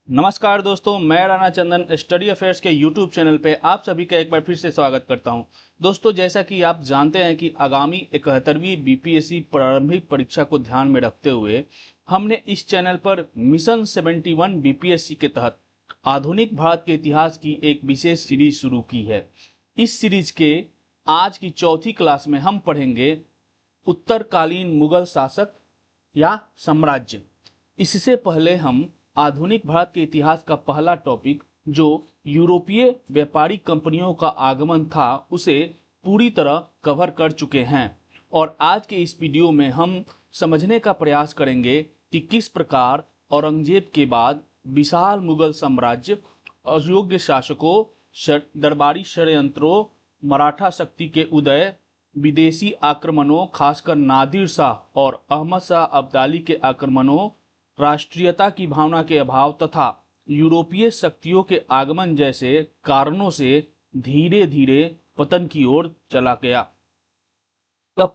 नमस्कार दोस्तों, मैं राणा चंदन स्टडी अफेयर्स के यूट्यूब चैनल पे आप सभी का एक बार फिर से स्वागत करता हूं। दोस्तों, जैसा कि आप जानते हैं कि आगामी 71वीं बीपीएससी प्रारंभिक परीक्षा को ध्यान में रखते हुए हमने इस चैनल पर मिशन 71 बीपीएससी के तहत आधुनिक भारत के इतिहास की एक विशेष सीरीज शुरू की है। इस सीरीज के आज की चौथी क्लास में हम पढ़ेंगे उत्तरकालीन मुगल शासक या साम्राज्य। इससे पहले हम आधुनिक भारत के इतिहास का पहला टॉपिक जो यूरोपीय व्यापारिक कंपनियों का आगमन था उसे पूरी तरह कवर कर चुके हैं और आज के इस वीडियो में हम समझने का प्रयास करेंगे कि किस प्रकार औरंगजेब के बाद विशाल मुगल साम्राज्य, अयोग्य शासकों, दरबारी षड्यंत्रों, मराठा शक्ति के उदय, विदेशी आक्रमणों खासकर नादिर शाह और अहमद शाह अब्दाली के आक्रमणों, राष्ट्रीयता की भावना के अभाव तथा यूरोपीय शक्तियों के आगमन जैसे कारणों से धीरे धीरे पतन की ओर चला गया। तब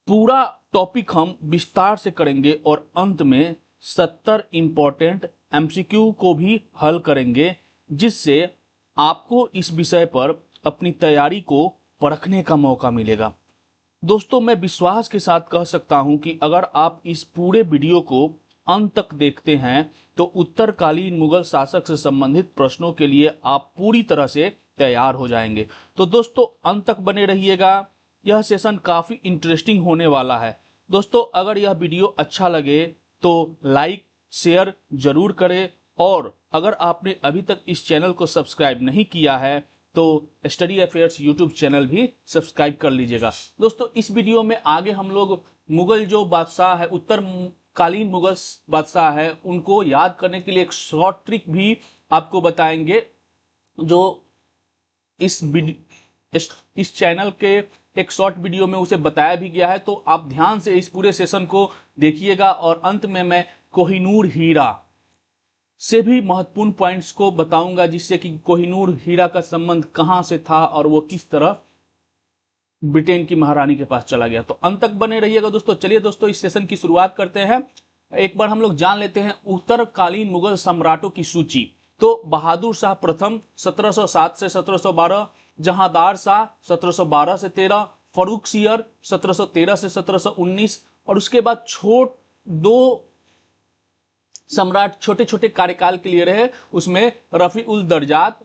पूरा टॉपिक हम विस्तार से करेंगे और अंत में 70 इंपॉर्टेंट एमसीक्यू को भी हल करेंगे, जिससे आपको इस विषय पर अपनी तैयारी को परखने का मौका मिलेगा। दोस्तों, मैं विश्वास के साथ कह सकता हूं कि अगर आप इस पूरे वीडियो को अंत तक देखते हैं तो उत्तरकालीन मुगल शासक से संबंधित प्रश्नों के लिए आप पूरी तरह से तैयार हो जाएंगे। तो दोस्तों, अंत तक बने रहिएगा, यह सेशन काफी इंटरेस्टिंग होने वाला है। दोस्तों, अगर यह वीडियो अच्छा लगे तो लाइक शेयर जरूर करें और अगर आपने अभी तक इस चैनल को सब्सक्राइब नहीं किया है तो स्टडी अफेयर्स यूट्यूब चैनल भी सब्सक्राइब कर लीजिएगा। दोस्तों, इस वीडियो में आगे हम लोग मुगल जो बादशाह है, उत्तरकालीन मुगल बादशाह है, उनको याद करने के लिए एक शॉर्ट ट्रिक भी आपको बताएंगे जो इस चैनल के एक शॉर्ट वीडियो में उसे बताया भी गया है। तो आप ध्यान से इस पूरे सेशन को देखिएगा और अंत में मैं कोहिनूर हीरा से भी महत्वपूर्ण पॉइंट्स को बताऊंगा, जिससे कि कोहिनूर हीरा का संबंध कहां से था और वो किस तरह ब्रिटेन की महारानी के पास चला गया। तो अंत तक बने रहिएगा दोस्तों। चलिए दोस्तों, इस सेशन की शुरुआत करते हैं। एक बार हम लोग जान लेते हैं उत्तरकालीन मुगल सम्राटों की सूची। तो बहादुर शाह प्रथम 1707 से 1712, जहांदार शाह 1712 से 13, फर्रुखसियर 1713 से 1719 और उसके बाद दो सम्राट छोटे छोटे कार्यकाल के लिए रहे। उसमें रफी उल दर्जात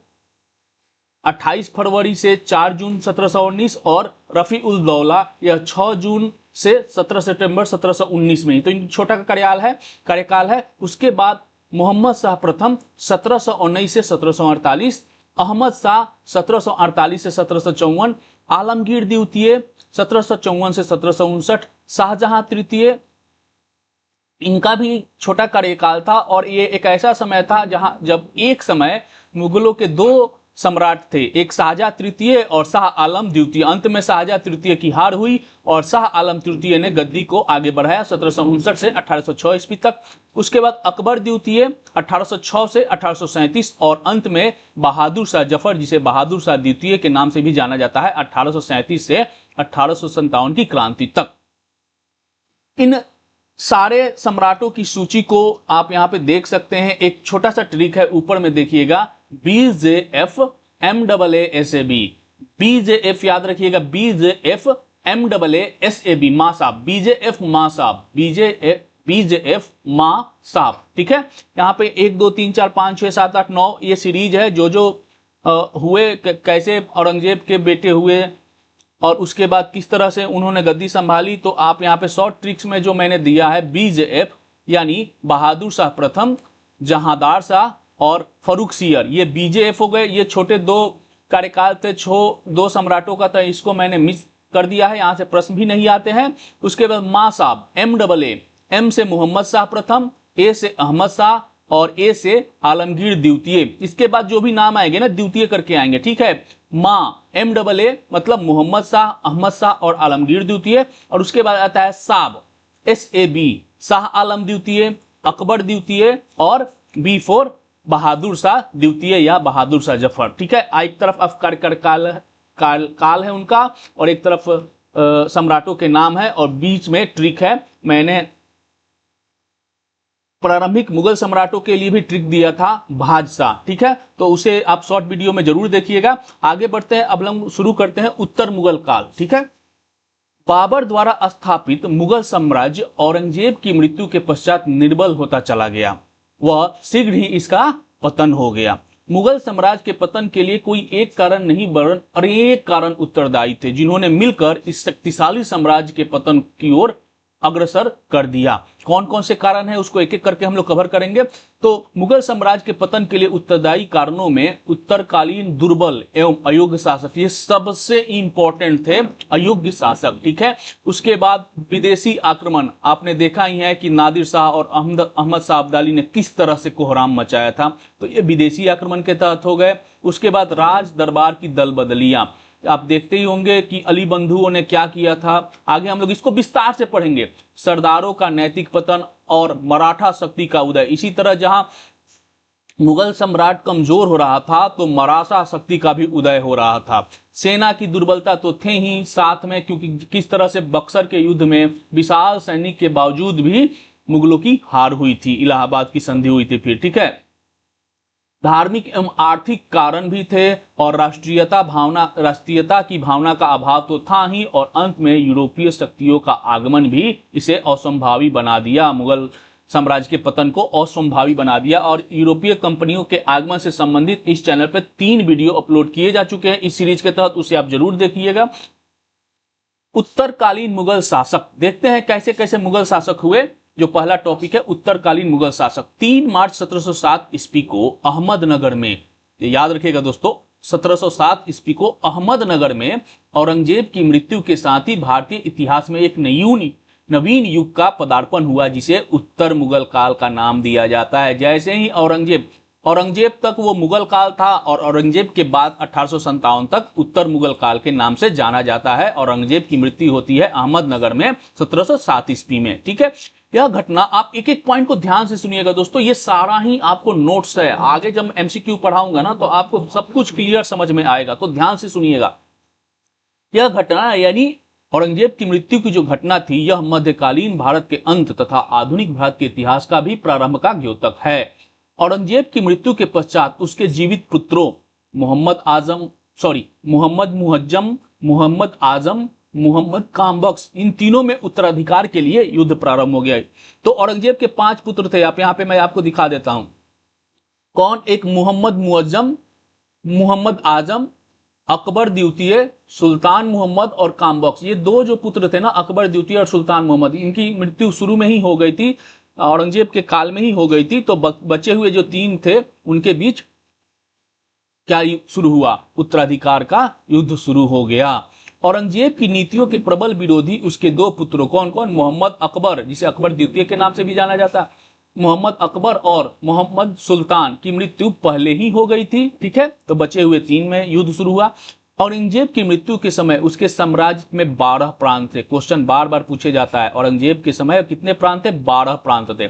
28 फरवरी से 4 जून 1719 और रफी उल दौला यह 6 जून से 17 सितंबर 1719 में ही। तो इन छोटा का कार्यकाल है। उसके बाद मोहम्मद शाह प्रथम 1719 से 1748, अहमद शाह 1748 से 1754, आलमगीर द्वितीय 1754 से 1759, शाहजहां तृतीय, इनका भी छोटा कार्यकाल था और ये एक ऐसा समय था जब एक समय मुगलों के दो सम्राट थे, एक शाहजहां तृतीय और शाह आलम द्वितीय। अंत में शाहजहां तृतीय की हार हुई और शाह आलम तृतीय ने गद्दी को आगे बढ़ाया 1759 से 1806 ईस्वी तक। उसके बाद अकबर द्वितीय 1806 से 1837 और अंत में बहादुर शाह जफर, जिसे बहादुर शाह द्वितीय के नाम से भी जाना जाता है, 1837 से 1857 की क्रांति तक। इन सारे सम्राटों की सूची को आप यहां पे देख सकते हैं। एक छोटा सा ट्रिक है, ऊपर में देखिएगा BJF MAASAB, BJF याद रखिएगा, BJF MAASAB मां साहब, BJF मां साहब, BJF मां साहब, ठीक है। यहाँ पे 1 2 3 4 5 6 7 8 9 ये सीरीज है जो हुए, कैसे औरंगजेब के बेटे हुए और उसके बाद किस तरह से उन्होंने गद्दी संभाली। तो आप यहाँ पे शॉर्ट ट्रिक्स में जो मैंने दिया है BJF यानी बहादुर शाह प्रथम, जहांदार शाह और फर्रुखसियर, ये BJF हो गए। ये छोटे दो कार्यकाल थे, दो सम्राटों का था, इसको मैंने मिस कर दिया है, यहां से प्रश्न भी नहीं आते हैं। उसके बाद मां साहब MAA, M से मोहम्मद शाह प्रथम, A से अहमद शाह और A से आलमगीर द्वितीय। इसके बाद जो भी नाम आएंगे ना द्वितीय करके आएंगे, ठीक है। मां MAA मतलब मोहम्मद शाह, अहमद शाह और आलमगीर द्वितीय। और उसके बाद आता है साब SAB, शाह आलम द्वितीय, अकबर द्वितीय और B फॉर बहादुर शाह द्वितीय या बहादुर शाह जफर, ठीक है। एक तरफ अफकार काल है उनका और एक तरफ सम्राटों के नाम है और बीच में ट्रिक है। मैंने प्रारंभिक मुगल सम्राटों के लिए भी ट्रिक दिया था भादशाह, ठीक है, तो उसे आप शॉर्ट वीडियो में जरूर देखिएगा। आगे बढ़ते हैं, अब हम शुरू करते हैं उत्तर मुगल काल, ठीक है। बाबर द्वारा स्थापित मुगल साम्राज्य औरंगजेब की मृत्यु के पश्चात निर्बल होता चला गया, वह शीघ्र ही इसका पतन हो गया। मुगल साम्राज्य के पतन के लिए कोई एक कारण नहीं वरन अनेक कारण उत्तरदायी थे, जिन्होंने मिलकर इस शक्तिशाली साम्राज्य के पतन की ओर अग्रसर कर दिया। कौन कौन से कारण है उसको एक एक करके हम लोग कवर करेंगे। तो मुगल साम्राज्य के पतन के लिए उत्तरदायी कारणों में उत्तरकालीन दुर्बल एवं अयोग्य शासक, ये सबसे इंपॉर्टेंट थे, अयोग्य शासक, ठीक है। उसके बाद विदेशी आक्रमण, आपने देखा ही है कि नादिर शाह और अहमद शाह अब्दाली ने किस तरह से कोहराम मचाया था, तो ये विदेशी आक्रमण के तहत हो गए। उसके बाद राज दरबार की दल बदलियां, आप देखते ही होंगे कि अली बंधुओं ने क्या किया था, आगे हम लोग इसको विस्तार से पढ़ेंगे। सरदारों का नैतिक पतन और मराठा शक्ति का उदय, इसी तरह जहां मुगल सम्राट कमजोर हो रहा था तो मराठा शक्ति का भी उदय हो रहा था। सेना की दुर्बलता तो थे ही साथ में, क्योंकि किस तरह से बक्सर के युद्ध में विशाल सैनिक के बावजूद भी मुगलों की हार हुई थी, इलाहाबाद की संधि हुई थी फिर, ठीक है। धार्मिक एवं आर्थिक कारण भी थे और राष्ट्रीयता की भावना का अभाव तो था ही, और अंत में यूरोपीय शक्तियों का आगमन भी इसे असंभावी बना दिया, मुगल साम्राज्य के पतन को असंभावी बना दिया। और यूरोपीय कंपनियों के आगमन से संबंधित इस चैनल पर 3 वीडियो अपलोड किए जा चुके हैं इस सीरीज के तहत, उसे आप जरूर देखिएगा। उत्तरकालीन मुगल शासक, देखते हैं कैसे कैसे मुगल शासक हुए। जो पहला टॉपिक है उत्तरकालीन मुगल शासक। 3 मार्च 1707 ईस्वी को अहमदनगर में, याद रखिएगा दोस्तों, 1707 ईस्वी को अहमदनगर में औरंगजेब की मृत्यु के साथ ही भारतीय इतिहास में एक नवीन युग का पदार्पण हुआ, जिसे उत्तर मुगल काल का नाम दिया जाता है। जैसे ही औरंगजेब तक वो मुगल काल था, और औरंगजेब के बाद 1857 तक उत्तर मुगल काल के नाम से जाना जाता है। औरंगजेब की मृत्यु होती है अहमदनगर में 1707 ईस्वी में, ठीक है। यह घटना, आप एक एक पॉइंट को ध्यान से सुनिएगा दोस्तों, ये सारा ही आपको नोट्स है, आगे जब एमसीक्यू पढ़ाऊंगा ना तो आपको सब कुछ क्लियर समझ में आएगा, तो ध्यान से सुनिएगा। यह घटना यानी औरंगजेब की मृत्यु की जो घटना थी, यह मध्यकालीन भारत के अंत तथा आधुनिक भारत के इतिहास का भी प्रारंभ का द्योतक है। औरंगजेब की मृत्यु के पश्चात उसके जीवित पुत्रों मोहम्मद मुअज्जम, मोहम्मद आजम, मोहम्मद कामबख्श, इन तीनों में उत्तराधिकार के लिए युद्ध प्रारंभ हो गया। तो औरंगजेब के 5 पुत्र थे, आप यहाँ पे मैं आपको दिखा देता हूं कौन। एक मोहम्मद मुअज्जम, मोहम्मद आजम, अकबर द्वितीय, सुल्तान मोहम्मद और कामबख्श, ये 2 जो पुत्र थे ना, अकबर द्वितीय और सुल्तान मोहम्मद, इनकी मृत्यु शुरू में ही हो गई थी, औरंगजेब के काल में ही हो गई थी। तो बचे हुए जो 3 थे उनके बीच क्या शुरू हुआ, उत्तराधिकार का युद्ध शुरू हो गया। औरंगजेब की नीतियों के प्रबल विरोधी उसके 2 पुत्रों, कौन कौन, मोहम्मद अकबर, जिसे अकबर द्वितीय के नाम से भी जाना जाता है, मोहम्मद अकबर और मोहम्मद सुल्तान की मृत्यु पहले ही हो गई थी, ठीक है। तो बचे हुए 3 में युद्ध शुरू हुआ। औरंगजेब की मृत्यु के समय उसके साम्राज्य में 12 प्रांत थे। क्वेश्चन बार बार पूछे जाता है, औरंगजेब के समय कितने प्रांत थे, 12 प्रांत थे।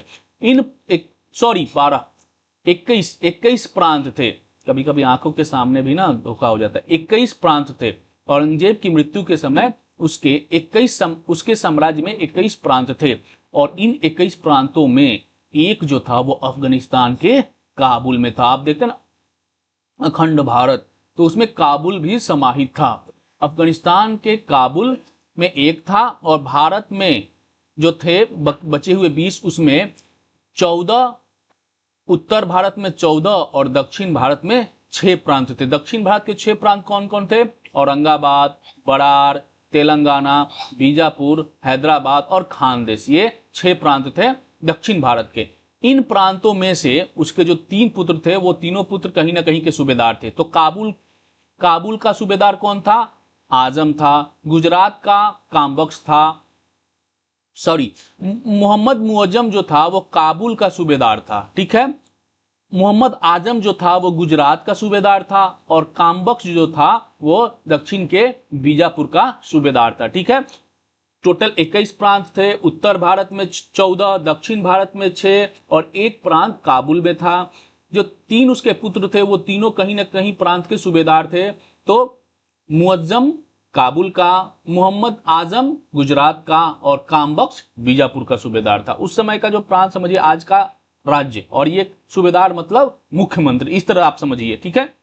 21 प्रांत थे, कभी कभी आंखों के सामने भी ना धोखा हो जाता है, 21 प्रांत थे। औरंगजेब की मृत्यु के समय उसके साम्राज्य में 21 प्रांत थे, और इन 21 प्रांतों में एक जो था वो अफगानिस्तान के काबुल में था। आप देखते हैं ना अखंड भारत, तो उसमें काबुल भी समाहित था। अफगानिस्तान के काबुल में एक था, और भारत में जो थे बचे हुए 20, उसमें 14, उत्तर भारत में 14 और दक्षिण भारत में 6 प्रांत थे। दक्षिण भारत के 6 प्रांत कौन कौन थे, औरंगाबाद, बरार, तेलंगाना, बीजापुर, हैदराबाद और खानदेश, ये 6 प्रांत थे दक्षिण भारत के। इन प्रांतों में से उसके जो 3 पुत्र थे, वो तीनों पुत्र कहीं ना कहीं के सूबेदार थे। तो काबुल का सूबेदार कौन था, आजम था। गुजरात का कामबख्श था, मोहम्मद मुअज्जम जो था वो काबुल का सूबेदार था, ठीक है। मोहम्मद आजम जो था वो गुजरात का सूबेदार था, और कामबख्श जो था वो दक्षिण के बीजापुर का सूबेदार था, ठीक है। टोटल 21 प्रांत थे, उत्तर भारत में 14, दक्षिण भारत में 6 और 1 प्रांत काबुल में था। जो 3 उसके पुत्र थे वो तीनों कहीं ना कहीं प्रांत के सूबेदार थे। तो मुअज्जम काबुल का, मोहम्मद आजम गुजरात का, और कामबख्श बीजापुर का सूबेदार था। उस समय का जो प्रांत समझिए आज का राज्य, और ये सूबेदार मतलब मुख्यमंत्री, इस तरह आप समझिए, ठीक है।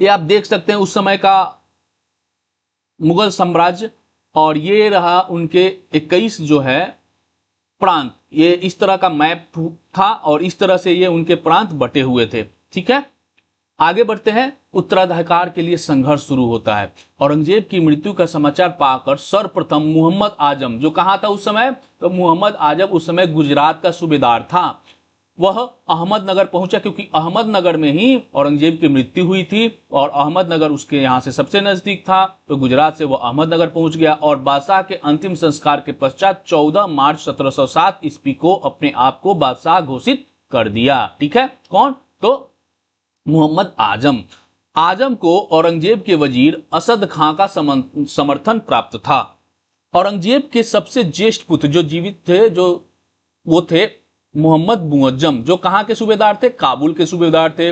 ये आप देख सकते हैं उस समय का मुगल साम्राज्य, और ये रहा उनके 21 जो है प्रांत, ये इस तरह का मैप था और इस तरह से ये उनके प्रांत बटे हुए थे, ठीक है। आगे बढ़ते हैं। उत्तराधिकार के लिए संघर्ष शुरू होता है। औरंगजेब की मृत्यु का समाचार पाकर सर्वप्रथम मोहम्मद आजम, जो कहां था उस समय, तो मोहम्मद आजम उस समय गुजरात का सूबेदार था, वह अहमदनगर पहुंचा, क्योंकि अहमदनगर में ही औरंगजेब की मृत्यु हुई थी और अहमदनगर उसके यहां से सबसे नजदीक था, तो गुजरात से वह अहमदनगर पहुंच गया और बादशाह के अंतिम संस्कार के पश्चात 14 मार्च 1707 ईस्वी को अपने आप को बादशाह घोषित कर दिया, ठीक है। कौन, तो मोहम्मद आजम। आजम को औरंगजेब के वजीर असद खां का समर्थन प्राप्त था। औरंगजेब के सबसे ज्येष्ठ पुत्र जो जीवित थे, जो वो थे मोहम्मद मुअज्जम, जो कहां के सूबेदार थे, काबुल के सूबेदार थे,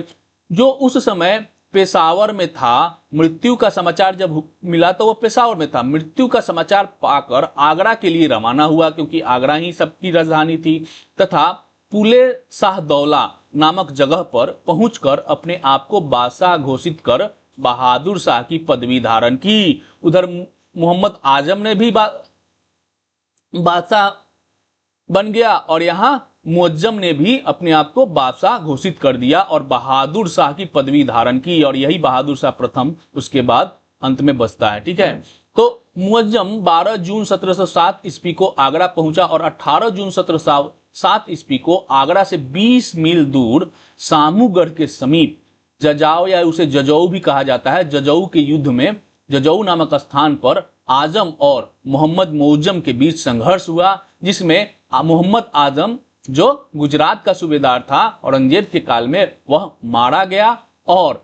जो उस समय पेशावर में था। मृत्यु का समाचार जब मिला तो वो पेशावर में था। मृत्यु का समाचार पाकर आगरा के लिए रवाना हुआ, क्योंकि आगरा ही सबकी राजधानी थी, तथा पुले शाहदौला नामक जगह पर पहुंचकर अपने आप को बादशाह घोषित कर बहादुर शाह की पदवी धारण की। उधर मोहम्मद आजम ने भी बादशाह बन गया और यहां मुअज्जम ने भी अपने आप को बादशाह घोषित कर दिया और बहादुर शाह की पदवी धारण की, और यही बहादुर शाह प्रथम उसके बाद अंत में बसता है, ठीक है। तो मुअज्जम 12 जून 1707 ईस्वी को आगरा पहुंचा और 18 जून 1707 ईस्वी को आगरा से 20 मील दूर सामूगढ़ के समीप जजाऊ, या उसे जजऊ भी कहा जाता है, जजऊ के युद्ध में जजऊ नामक स्थान पर आजम और मोहम्मद मुअज्जम के बीच संघर्ष हुआ, जिसमें मोहम्मद आजम जो गुजरात का सूबेदार था औरंगजेब के काल में, वह मारा गया और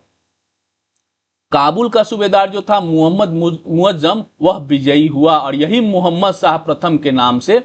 काबुल का सूबेदार जो था मोहम्मद मुअज्जम, वह विजयी हुआ, और यही मोहम्मद शाह प्रथम के नाम से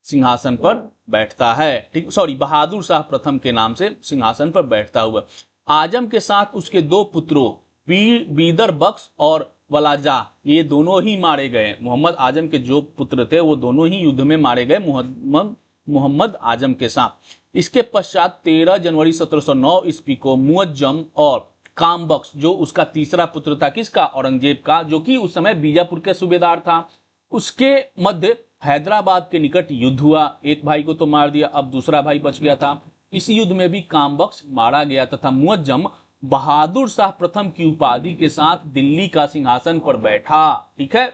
सिंहासन पर बैठता है, ठीक, सॉरी, बहादुर शाह प्रथम के नाम से सिंहासन पर बैठता हुआ। आजम के साथ उसके 2 पुत्रों बीदर बख्श और वलाजा, ये दोनों ही मारे गए। मोहम्मद आजम के जो पुत्र थे वो दोनों ही युद्ध में मारे गए मोहम्मद आजम के साथ। इसके पश्चात 13 जनवरी 1709 ईस्वी को मुअज्जम और कामबख्श, जो उसका तीसरा पुत्र था, किसका, औरंगजेब का, जो कि उस समय बीजापुर के सूबेदार था, उसके मध्य हैदराबाद के निकट युद्ध हुआ। एक भाई को तो मार दिया, अब दूसरा भाई बच गया था। इस युद्ध में भी कामबख्श मारा गया तथा मुअज्जम बहादुर शाह प्रथम की उपाधि के साथ दिल्ली का सिंहासन पर बैठा, ठीक है।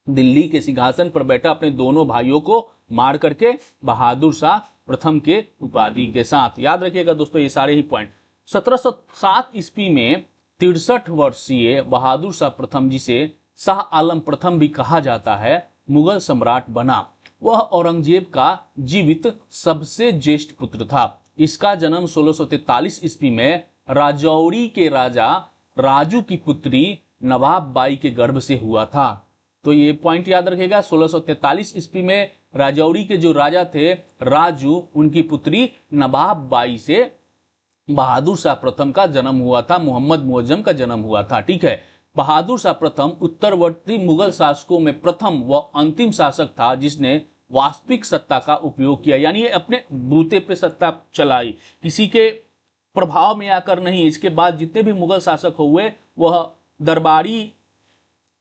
दिल्ली के सिंहासन पर बैठा अपने दोनों भाइयों को मार करके बहादुर शाह प्रथम के उपाधि के साथ। याद रखिएगा दोस्तों ये सारे ही पॉइंट। 1707 ईस्वी में 63 वर्षीय बहादुर शाह प्रथम, जिसे शाह आलम प्रथम भी कहा जाता है, मुगल सम्राट बना। वह औरंगजेब का जीवित सबसे ज्येष्ठ पुत्र था। इसका जन्म 1643 ईस्वी में राजौरी के राजा राजू की पुत्री नवाब बाई के गर्भ से हुआ था। तो ये पॉइंट याद रखेगा, 1643 ईस्वी में राजौरी के जो राजा थे राजू, उनकी पुत्री नवाब बाई से बहादुर शाह प्रथम का जन्म हुआ था, मोहम्मद मुअज्जम का जन्म हुआ था, ठीक है। बहादुर शाह प्रथम उत्तरवर्ती मुगल शासकों में प्रथम व अंतिम शासक था जिसने वास्तविक सत्ता का उपयोग किया, यानी ये अपने बूते पे सत्ता चलाई, किसी के प्रभाव में आकर नहीं। इसके बाद जितने भी मुगल शासक हुए वह दरबारी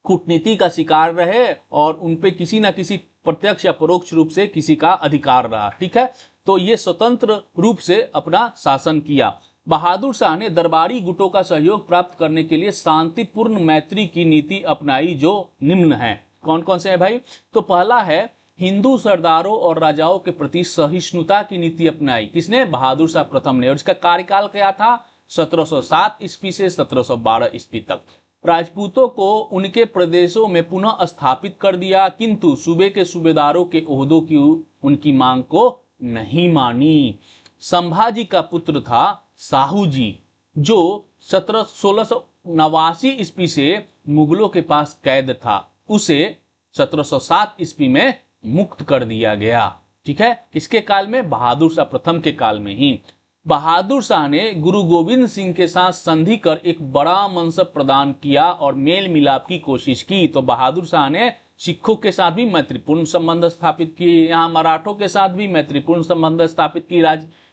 कूटनीति का शिकार रहे और उनपे किसी ना किसी प्रत्यक्ष या परोक्ष रूप से किसी का अधिकार रहा, ठीक है। तो ये स्वतंत्र रूप से अपना शासन किया। बहादुर शाह ने दरबारी गुटों का सहयोग प्राप्त करने के लिए शांतिपूर्ण मैत्री की नीति अपनाई, जो निम्न है। कौन कौन से है भाई? तो पहला है हिंदू सरदारों और राजाओं के प्रति सहिष्णुता की नीति अपनाई। किसने? बहादुर शाह प्रथम ने। और इसका कार्यकाल क्या था? 1707 ईस्वी से 1712 ईस्वी तक। राजपूतों को उनके प्रदेशों में पुनः स्थापित कर दिया, किंतु सूबे के सूबेदारों के ओहदों की उनकी मांग को नहीं मानी। संभाजी का पुत्र था साहू जी, जो 1689 ईस्वी से मुगलों के पास कैद था, उसे 1707 ईस्वी में मुक्त कर दिया गया, ठीक है। किसके काल में? बहादुर शाह प्रथम के काल में ही। बहादुर शाह ने गुरु गोविंद सिंह के साथ संधि कर एक बड़ा मनसब प्रदान किया और मेल मिलाप की कोशिश की। तो बहादुर शाह ने सिखों के साथ भी मैत्रीपूर्ण संबंध स्थापित किए, यहाँ मराठों के साथ भी मैत्रीपूर्ण संबंध स्थापित की,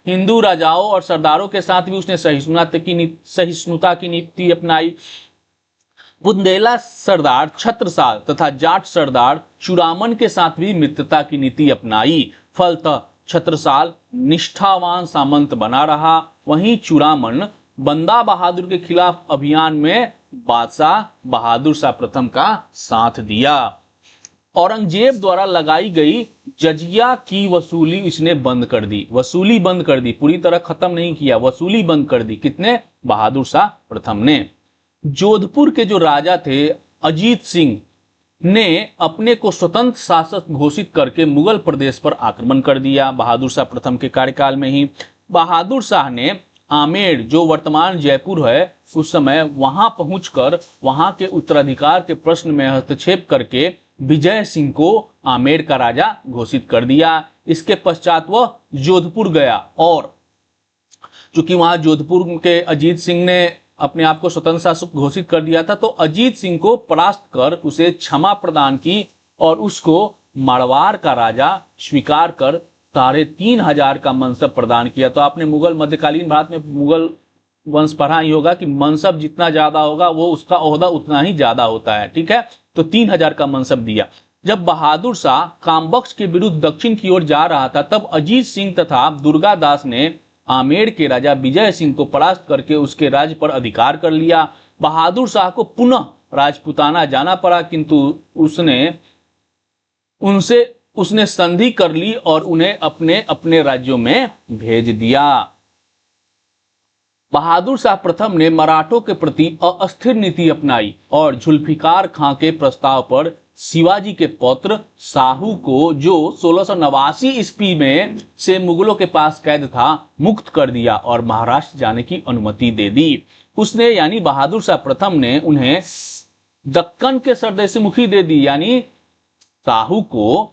हिंदू राजाओं और सरदारों के साथ भी उसने सहिष्णुता की नीति अपनाई। बुंदेला सरदार छत्रसाल तथा जाट सरदार चूड़ामन के साथ भी मित्रता की नीति अपनाई। फलतः छत्रसाल निष्ठावान सामंत बना रहा, वहीं चूड़ामन बंदा बहादुर के खिलाफ अभियान में बादशाह बहादुर शाह प्रथम का साथ दिया। औरंगजेब द्वारा लगाई गई जजिया की वसूली इसने बंद कर दी, वसूली बंद कर दी, पूरी तरह खत्म नहीं किया, वसूली बंद कर दी। कितने? बहादुर शाह प्रथम ने। जोधपुर के जो राजा थे अजीत सिंह ने अपने को स्वतंत्र शासक घोषित करके मुगल प्रदेश पर आक्रमण कर दिया बहादुर शाह प्रथम के कार्यकाल में ही। बहादुर शाह ने आमेर, जो वर्तमान जयपुर है, उस समय वहां पहुंचकर वहां के उत्तराधिकार के प्रश्न में हस्तक्षेप करके विजय सिंह को आमेर का राजा घोषित कर दिया। इसके पश्चात वह जोधपुर गया और चूंकि वहां जोधपुर के अजीत सिंह ने अपने आप को स्वतंत्र शासक घोषित कर दिया था, तो अजीत सिंह को परास्त कर उसे क्षमा प्रदान की और उसको मारवाड़ का राजा स्वीकार कर 3,500 का मनसब प्रदान किया। तो आपने मुगल मध्यकालीन भारत में मुगल वंश पढ़ा ही होगा कि मनसब जितना ज्यादा होगा वो उसका ओहदा उतना ही ज्यादा होता है, ठीक है। तो 3,000 का मनसब दिया। जब बहादुर शाह कामबख्श के विरुद्ध दक्षिण की ओर जा रहा था, तब अजीत सिंह तथा दुर्गादास ने आमेर के राजा विजय सिंह को परास्त करके उसके राज्य पर अधिकार कर लिया। बहादुर शाह को पुनः राजपुताना जाना पड़ा, किंतु उसने संधि कर ली और उन्हें अपने अपने राज्यों में भेज दिया। बहादुर शाह प्रथम ने मराठों के प्रति अस्थिर नीति अपनाई और जुल्फिकार खां के प्रस्ताव पर शिवाजी के पौत्र साहू को, जो 1689 ईस्वी में से मुगलों के पास कैद था, मुक्त कर दिया और महाराष्ट्र जाने की अनुमति दे दी। उसने यानी बहादुर शाह प्रथम ने उन्हें दक्कन के सरदेशमुखी दे दी, यानी साहू को,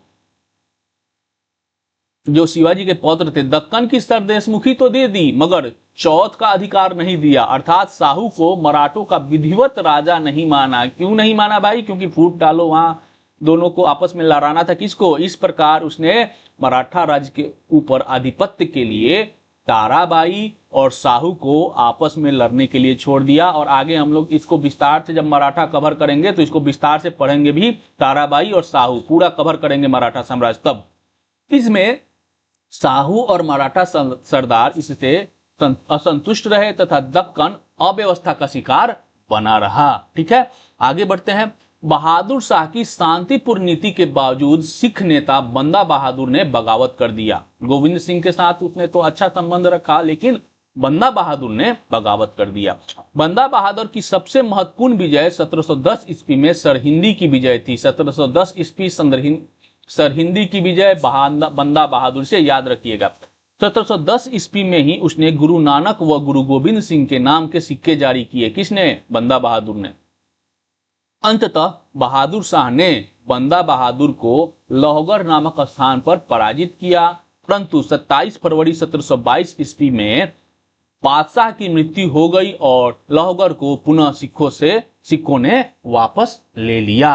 जो शिवाजी के पौत्र थे, दक्कन की सरदेशमुखी तो दे दी मगर चौथ का अधिकार नहीं दिया। अर्थात साहू को मराठों का विधिवत राजा नहीं माना। क्यों नहीं माना भाई? क्योंकि फूट डालो, वहां दोनों को आपस में लड़ाना था। किसको? इस प्रकार उसने मराठा राज्य के ऊपर आधिपत्य के लिए ताराबाई और साहू को आपस में लड़ने के लिए छोड़ दिया। और आगे हम लोग इसको विस्तार से जब मराठा कवर करेंगे तो इसको विस्तार से पढ़ेंगे भी, ताराबाई और साहू पूरा कवर करेंगे मराठा साम्राज्य। तब इसमें साहू और मराठा सरदार इससे असंतुष्ट रहे तथा दक्कन अव्यवस्था का शिकार बना रहा। ठीक है, आगे बढ़ते हैं। बहादुर शाह की शांतिपूर्ण नीति के बावजूद सिख नेता बंदा बहादुर ने बगावत कर दिया। गोविंद सिंह के साथ उसने तो अच्छा संबंध रखा, लेकिन बंदा बहादुर ने बगावत कर दिया। बंदा बहादुर की सबसे महत्वपूर्ण विजय 1710 ईस्वी में सरहिंदी की विजय थी। 1710 ईस्वी सरहिंदी की विजय बंदा बहादुर से याद रखिएगा। 1710 ईस्वी में ही उसने गुरु नानक व गुरु गोविंद सिंह के नाम के सिक्के जारी किए। किसने? बंदा बहादुर ने। अंततः बहादुर शाह ने बंदा बहादुर को लोहगढ़ नामक स्थान पर पराजित किया, परंतु 27 फरवरी 1722 ईस्वी में बादशाह की मृत्यु हो गई और लोहगढ़ को पुनः सिखों ने वापस ले लिया।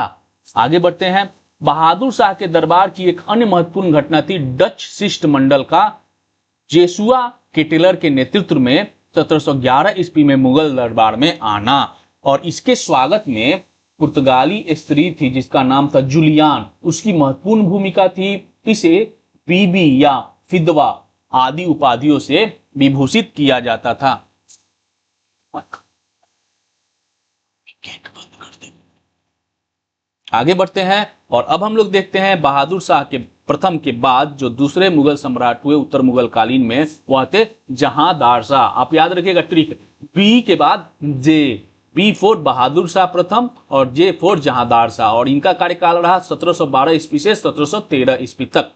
आगे बढ़ते हैं। बहादुर शाह के दरबार की एक अन्य महत्वपूर्ण घटना थी डच शिष्टमंडल का जेसुआ केटेलर के नेतृत्व में 1711 ईस्वी में मुगल दरबार में आना, और इसके स्वागत में पुर्तगाली स्त्री थी जिसका नाम था जुलियान, उसकी महत्वपूर्ण भूमिका थी। इसे बीबी या फिदवा आदि उपाधियों से विभूषित किया जाता था। आगे बढ़ते हैं और अब हम लोग देखते हैं बहादुर शाह के प्रथम के बाद जो दूसरे मुगल सम्राट हुए उत्तर मुगल कालीन में, वह थे जहांदार शाह। आप याद रखिएगा ट्रिक, बी के बाद जे, बी फोर बहादुर शाह प्रथम और जे फोर जहांदार शाह, और इनका कार्यकाल रहा 1712 ईस्वी से 1713 ईस्वी तक।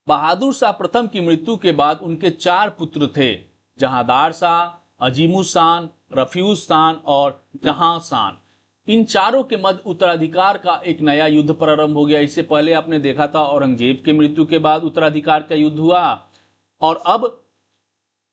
बहादुर शाह प्रथम की मृत्यु के बाद उनके 4 पुत्र थे, जहांदार शाह, अजीमुशान, रफीउशान और जहांशान। इन चारों के मध्य उत्तराधिकार का एक नया युद्ध प्रारंभ हो गया। इससे पहले आपने देखा था औरंगजेब के मृत्यु के बाद उत्तराधिकार का युद्ध हुआ, और अब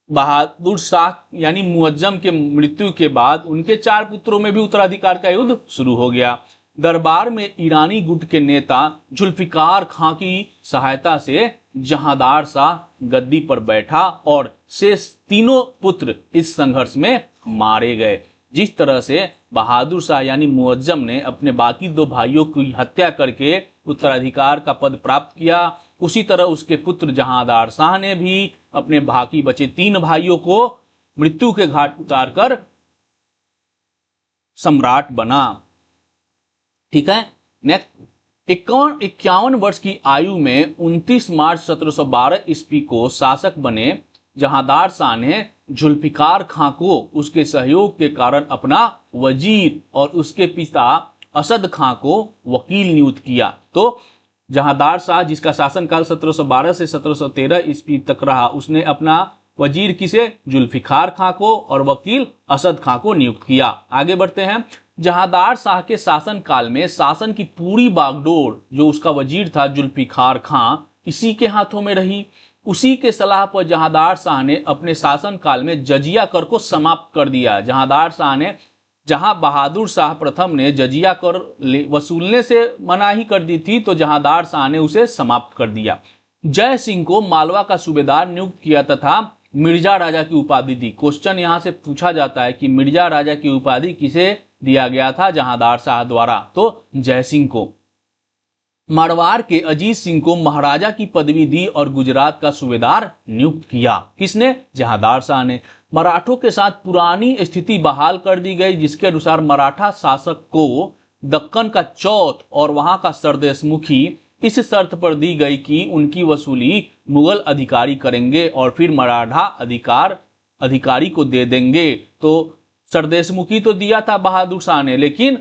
बहादुर शाह यानी मुअज्जम के मृत्यु के बाद उनके 4 पुत्रों में भी उत्तराधिकार का युद्ध शुरू हो गया। दरबार में ईरानी गुट के नेता जुल्फिकार खां की सहायता से जहांदार शाह गद्दी पर बैठा और शेष तीनों पुत्र इस संघर्ष में मारे गए। जिस तरह से बहादुर शाह यानी मुअज्जम ने अपने बाकी दो भाइयों की हत्या करके उत्तराधिकार का पद प्राप्त किया, उसी तरह उसके पुत्र जहांदार शाह ने भी अपने बाकी बचे 3 भाइयों को मृत्यु के घाट उतारकर सम्राट बना। ठीक है, नेक्स्ट 51 वर्ष की आयु में 29 मार्च 1712 ईस्वी को शासक बने जहांदार शाह ने जुल्फिकार खां को उसके सहयोग के कारण अपना वजीर और उसके पिता असद खां को वकील नियुक्त किया। तो जहांदार शाह जिसका शासनकाल 1712 से 1713 ईस्वी तक रहा, उसने अपना वजीर किसे, जुल्फिकार खां को, और वकील असद खां को नियुक्त किया। आगे बढ़ते हैं। जहांदार शाह के शासन काल में शासन की पूरी बागडोर जो उसका वजीर था जुल्फिकार खां, इसी के हाथों में रही। उसी के सलाह पर जहांदार शाह ने अपने शासन काल में जजिया कर को समाप्त कर दिया। जहांदार शाह ने, जहां बहादुर शाह प्रथम ने जजिया कर वसूलने से मनाही कर दी थी, तो जहांदार शाह ने उसे समाप्त कर दिया। जय सिंह को मालवा का सूबेदार नियुक्त किया तथा मिर्जा राजा की उपाधि दी। क्वेश्चन यहां से पूछा जाता है कि मिर्जा राजा की उपाधि किसे दिया गया था जहांदार शाह द्वारा, तो जय सिंह को। मारवाड़ के अजीत सिंह को महाराजा की पदवी दी और गुजरात का सूबेदार नियुक्त किया। किसने? जहांदार शाह ने। मराठों के साथ पुरानी स्थिति बहाल कर दी गई, जिसके अनुसार मराठा शासक को दक्कन का चौथ और वहां का सरदेश मुखी इस शर्त पर दी गई कि उनकी वसूली मुगल अधिकारी करेंगे और फिर मराठा अधिकारी को दे देंगे। तो सरदेशमुखी तो दिया था बहादुर शाह ने, लेकिन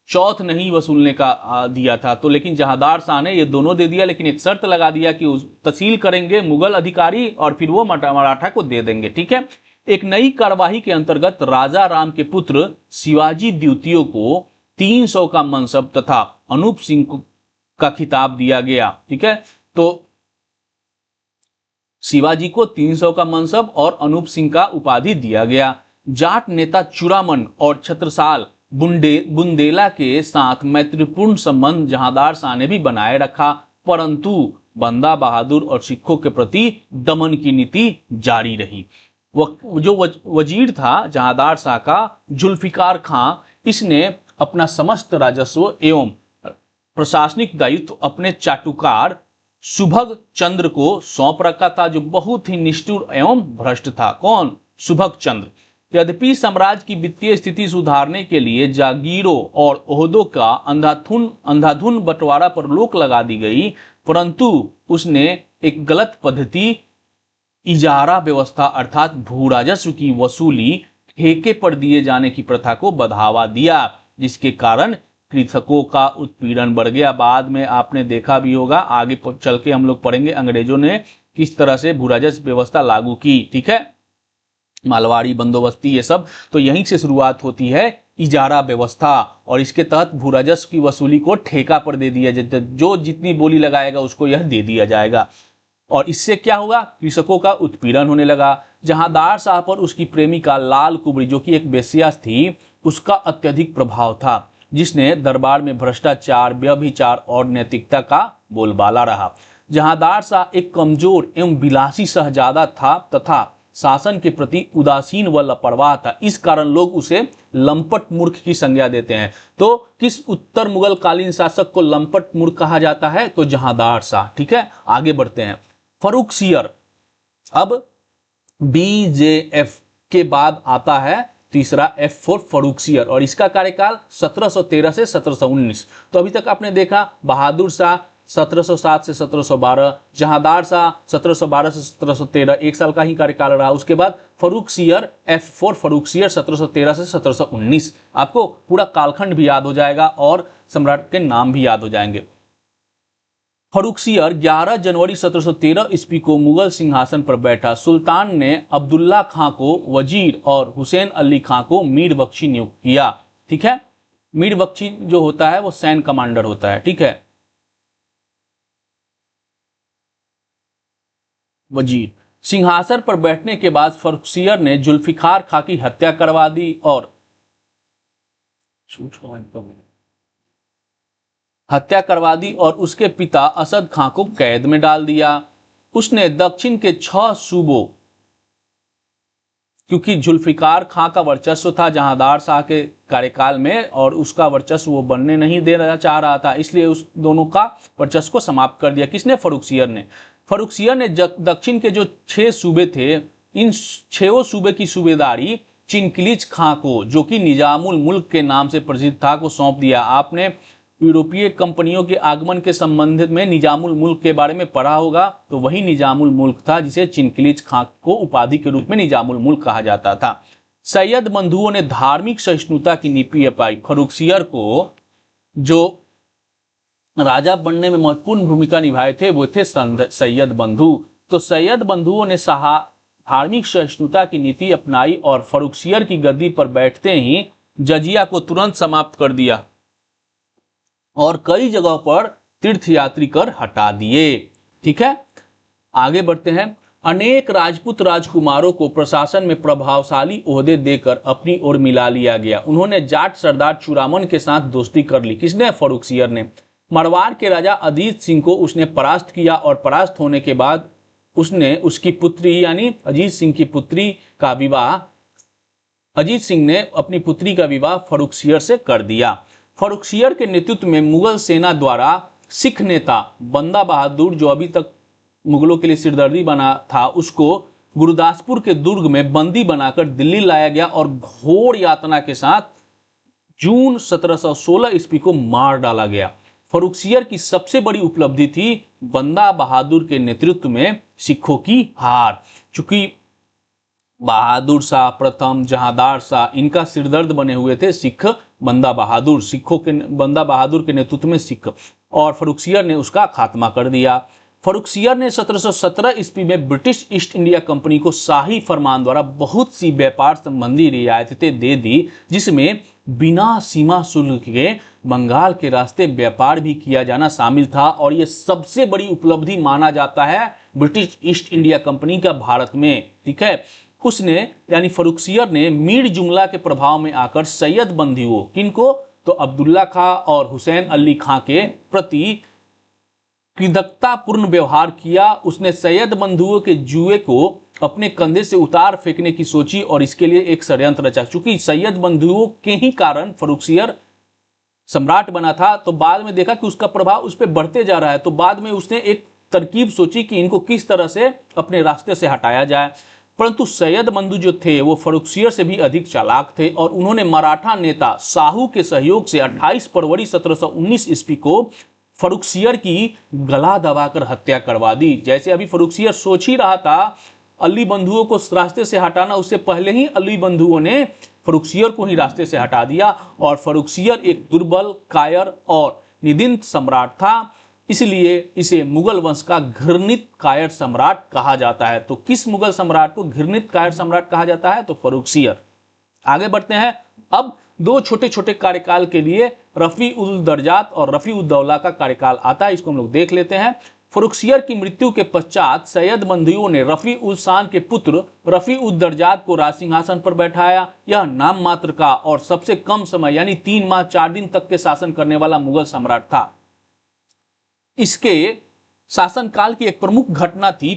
चौथ नहीं वसूलने का दिया था। तो लेकिन जहांदार शाह ने ये दोनों दे दिया, लेकिन एक शर्त लगा दिया कि तहसील करेंगे मुगल अधिकारी और फिर वो मराठा को दे देंगे। ठीक है। एक नई कार्यवाही के अंतर्गत राजा राम के पुत्र शिवाजी द्वितीय को 300 का मनसब तथा अनूप सिंह का खिताब दिया गया। ठीक है, तो शिवाजी को 300 का मनसब और अनूप सिंह का उपाधि दिया गया। जाट नेता चूड़ामन और छत्रसाल बुंदेला के साथ मैत्रीपूर्ण संबंध जहांदार शाह ने भी बनाए रखा, परंतु बंदा बहादुर और सिखों के प्रति दमन की नीति जारी रही। जो वजीर था जहांदार शाह का जुल्फिकार खां, इसने अपना समस्त राजस्व एवं प्रशासनिक दायित्व अपने चाटुकार सुभग चंद्र को सौंप रखा था, जो बहुत ही निष्ठुर एवं भ्रष्ट था। कौन? सुभग चंद्र। यद्यपि साम्राज्य की वित्तीय स्थिति सुधारने के लिए जागीरों और ओहदों का अंधाधुन बंटवारा पर रोक लगा दी गई, परंतु उसने एक गलत पद्धति इजारा व्यवस्था अर्थात भू राजस्व की वसूली ठेके पर दिए जाने की प्रथा को बढ़ावा दिया, जिसके कारण कृषकों का उत्पीड़न बढ़ गया। बाद में आपने देखा भी होगा, आगे चल के हम लोग पढ़ेंगे अंग्रेजों ने किस तरह से भू राजस्व व्यवस्था लागू की। ठीक है, मालवाड़ी बंदोबस्ती ये सब, तो यहीं से शुरुआत होती है इजारा व्यवस्था, और इसके तहत भू राजस्व की वसूली को ठेका पर दे दिया जाता, जो जितनी बोली लगाएगा उसको यह दे दिया जाएगा। और इससे क्या हुआ? कृषकों का उत्पीड़न होने लगा। जहांदार शाह पर उसकी प्रेमिका लाल कुबरी, जो कि एक बेश्या थी, उसका अत्यधिक प्रभाव था, जिसने दरबार में भ्रष्टाचार, व्यभिचार और नैतिकता का बोलबाला रहा। जहांदार शाह एक कमजोर एवं विलासी शहजादा था तथा शासन के प्रति उदासीन व लापरवाह था। इस कारण लोग उसे लंपट मूर्ख की संज्ञा देते हैं। तो किस उत्तर मुगल कालीन शासक को लंपट मूर्ख कहा जाता है? तो जहांदार शाह। ठीक है, आगे बढ़ते हैं। फर्रुखसियर, अब BJF के बाद आता है तीसरा F फॉर फर्रुखसियर, और इसका कार्यकाल 1713 से 1719। तो अभी तक आपने देखा बहादुर शाह 1707 से 1712, जहांदार शाह 1712 से 1713, 1 साल का ही कार्यकाल रहा। उसके बाद फर्रुखसियर, F फॉर फर्रुखसियर 1713 से 1719। आपको पूरा कालखंड भी याद हो जाएगा और सम्राट के नाम भी याद हो जाएंगे। फर्रुखसियर 11 जनवरी 1713 ईस्वी को मुगल सिंहासन पर बैठा। सुल्तान ने अब्दुल्ला खां को वजीर और हुसैन अली खां को मीर बख्शी नियुक्त किया। ठीक है, मीर बख्शी जो होता है वो सैन्य कमांडर होता है। ठीक है, वजीर। सिंहासन पर बैठने के बाद फर्रुखसियर ने जुल्फिकार खां की हत्या करवा दी और हत्या करवा दी और उसके पिता असद खां को कैद में डाल दिया। उसने दक्षिण के 6 सूबों, क्योंकि जुल्फिकार खां का वर्चस्व था जहांदार शाह के कार्यकाल में और उसका वर्चस्व वो बनने नहीं देना चाह रहा था, इसलिए उस दोनों का वर्चस्व को समाप्त कर दिया। किसने? फर्रुखसियर ने। फर्रुखसियर ने दक्षिण के जो 6 सूबे थे, इन 6 सूबे की सूबेदारी चिनकिलिच खां को, जो कि निजामुल मुल्क के नाम से प्रसिद्ध था, को सौंप दिया। आपने यूरोपीय कंपनियों के आगमन के संबंध में निजामुल मुल्क के बारे में पढ़ा होगा, तो वही निजामुल मुल्क था जिसे चिनकिलिच खां को उपाधि के रूप में निजामुल मुल्क कहा जाता था। सैयद बंधुओं ने धार्मिक सहिष्णुता की नीति अपनाई। फर्रुखसियर को जो राजा बनने में महत्वपूर्ण भूमिका निभाए थे वो थे सैयद बंधु। तो सैयद बंधुओं ने धार्मिक सहिष्णुता की नीति अपनाई और फर्रुखसियर की गद्दी पर बैठते ही जजिया को तुरंत समाप्त कर दिया और कई जगहों पर तीर्थयात्री कर हटा दिए। ठीक है, आगे बढ़ते हैं। अनेक राजपूत राजकुमारों को प्रशासन में प्रभावशाली ओहदे देकर अपनी ओर मिला लिया गया। उन्होंने जाट सरदार चूड़ामन के साथ दोस्ती कर ली। किसने? फर्रुखसियर ने। मारवाड़ के राजा अजीत सिंह को उसने परास्त किया और परास्त होने के बाद उसने उसकी पुत्री यानी अजीत सिंह की पुत्री का विवाह, अजीत सिंह ने अपनी पुत्री का विवाह फर्रुखसियर से कर दिया। फर्रुखसियर के नेतृत्व में मुगल सेना द्वारा सिख नेता बंदा बहादुर, जो अभी तक मुगलों के लिए सिरदर्दी बना था, उसको गुरदासपुर के दुर्ग में बंदी बनाकर दिल्ली लाया गया और घोर यातना के साथ जून 1716 ईस्वी को मार डाला गया। फर्रुखसियर की सबसे बड़ी उपलब्धि थी बंदा बहादुर के नेतृत्व में सिखों की हार। चूंकि बहादुर शाह प्रथम, जहांदार शाह, इनका सिरदर्द बने हुए थे सिख बंदा बहादुर, सिखों के बंदा बहादुर के नेतृत्व में सिख, और फर्रुखसियर ने उसका खात्मा कर दिया। फर्रुखसियर ने 1717 ईस्वी में ब्रिटिश ईस्ट इंडिया कंपनी को शाही फरमान द्वारा बहुत सी व्यापार संबंधी रियायतें दे दी, जिसमें बिना सीमा शुल्क के बंगाल के रास्ते व्यापार भी किया जाना शामिल था। और यह सबसे बड़ी उपलब्धि माना जाता है ब्रिटिश ईस्ट इंडिया कंपनी का भारत में। ठीक है, उसने यानी फर्रुखसियर ने मीर जुमला के प्रभाव में आकर सैयद बंधुओं, किनको? तो अब्दुल्ला खां और हुसैन अली खां के प्रति कृतज्ञतापूर्ण व्यवहार किया। उसने सैयद बंधुओं के जुए को अपने कंधे से उतार फेंकने की सोची और इसके लिए एक षड्यंत्र रचा। चूंकि सैयद बंधुओं के ही कारण फर्रुखसियर सम्राट बना था, तो बाद में देखा कि उसका प्रभाव उस पर बढ़ते जा रहा है, तो बाद में उसने एक तरकीब सोची कि इनको किस तरह से अपने रास्ते से हटाया जाए। परंतु सैयद बंधु जो थे वो फर्रुखसियर से भी अधिक चालाक थे और उन्होंने मराठा नेता साहू के सहयोग से 28 फरवरी 1719 ईस्वी को फर्रुखसियर की गला दबाकर हत्या करवा दी। जैसे अभी फर्रुखसियर सोच ही रहा था अली बंधुओं को रास्ते से हटाना, उससे पहले ही अली बंधुओं ने फर्रुखसियर को ही रास्ते से हटा दिया। और फर्रुखसियर एक दुर्बल, कायर और निदिंत सम्राट था, इसलिए इसे मुगल वंश का घृणित कायर सम्राट कहा जाता है। तो किस मुगल सम्राट को घृणित कायर सम्राट कहा जाता है? तो फर्रुखसियर। आगे बढ़ते हैं। अब 2 छोटे छोटे कार्यकाल के लिए रफी उल दर्जात और रफी उद दौला का कार्यकाल आता है, इसको हम लोग देख लेते हैं। फर्रुखसियर की मृत्यु के पश्चात सैयद बंधुओं ने रफी उल शान के पुत्र रफी उद दर्जात को राज सिंहासन पर बैठाया। यह नाम मात्र का और सबसे कम समय यानी 3 माह 4 दिन तक के शासन करने वाला मुगल सम्राट था। इसके शासनकाल की एक प्रमुख घटना थी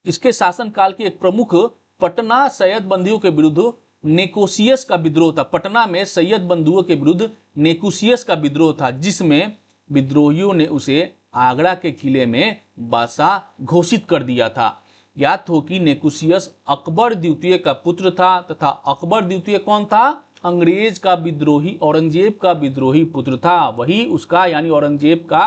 इसके शासनकाल की एक प्रमुख पटना सैयद बंधुओं के विरुद्ध नेकोशियस का विद्रोह था। पटना में सैयद बंधुओं के विरुद्ध नेकोशियस का विद्रोह था, जिसमें विद्रोहियों ने उसे आगरा के किले में बादशाह घोषित कर दिया था। याद हो कि नेकोशियस अकबर द्वितीय का पुत्र था तथा अकबर द्वितीय कौन था? अंग्रेज का विद्रोही, औरंगजेब का विद्रोही पुत्र था। वही उसका यानी औरंगजेब का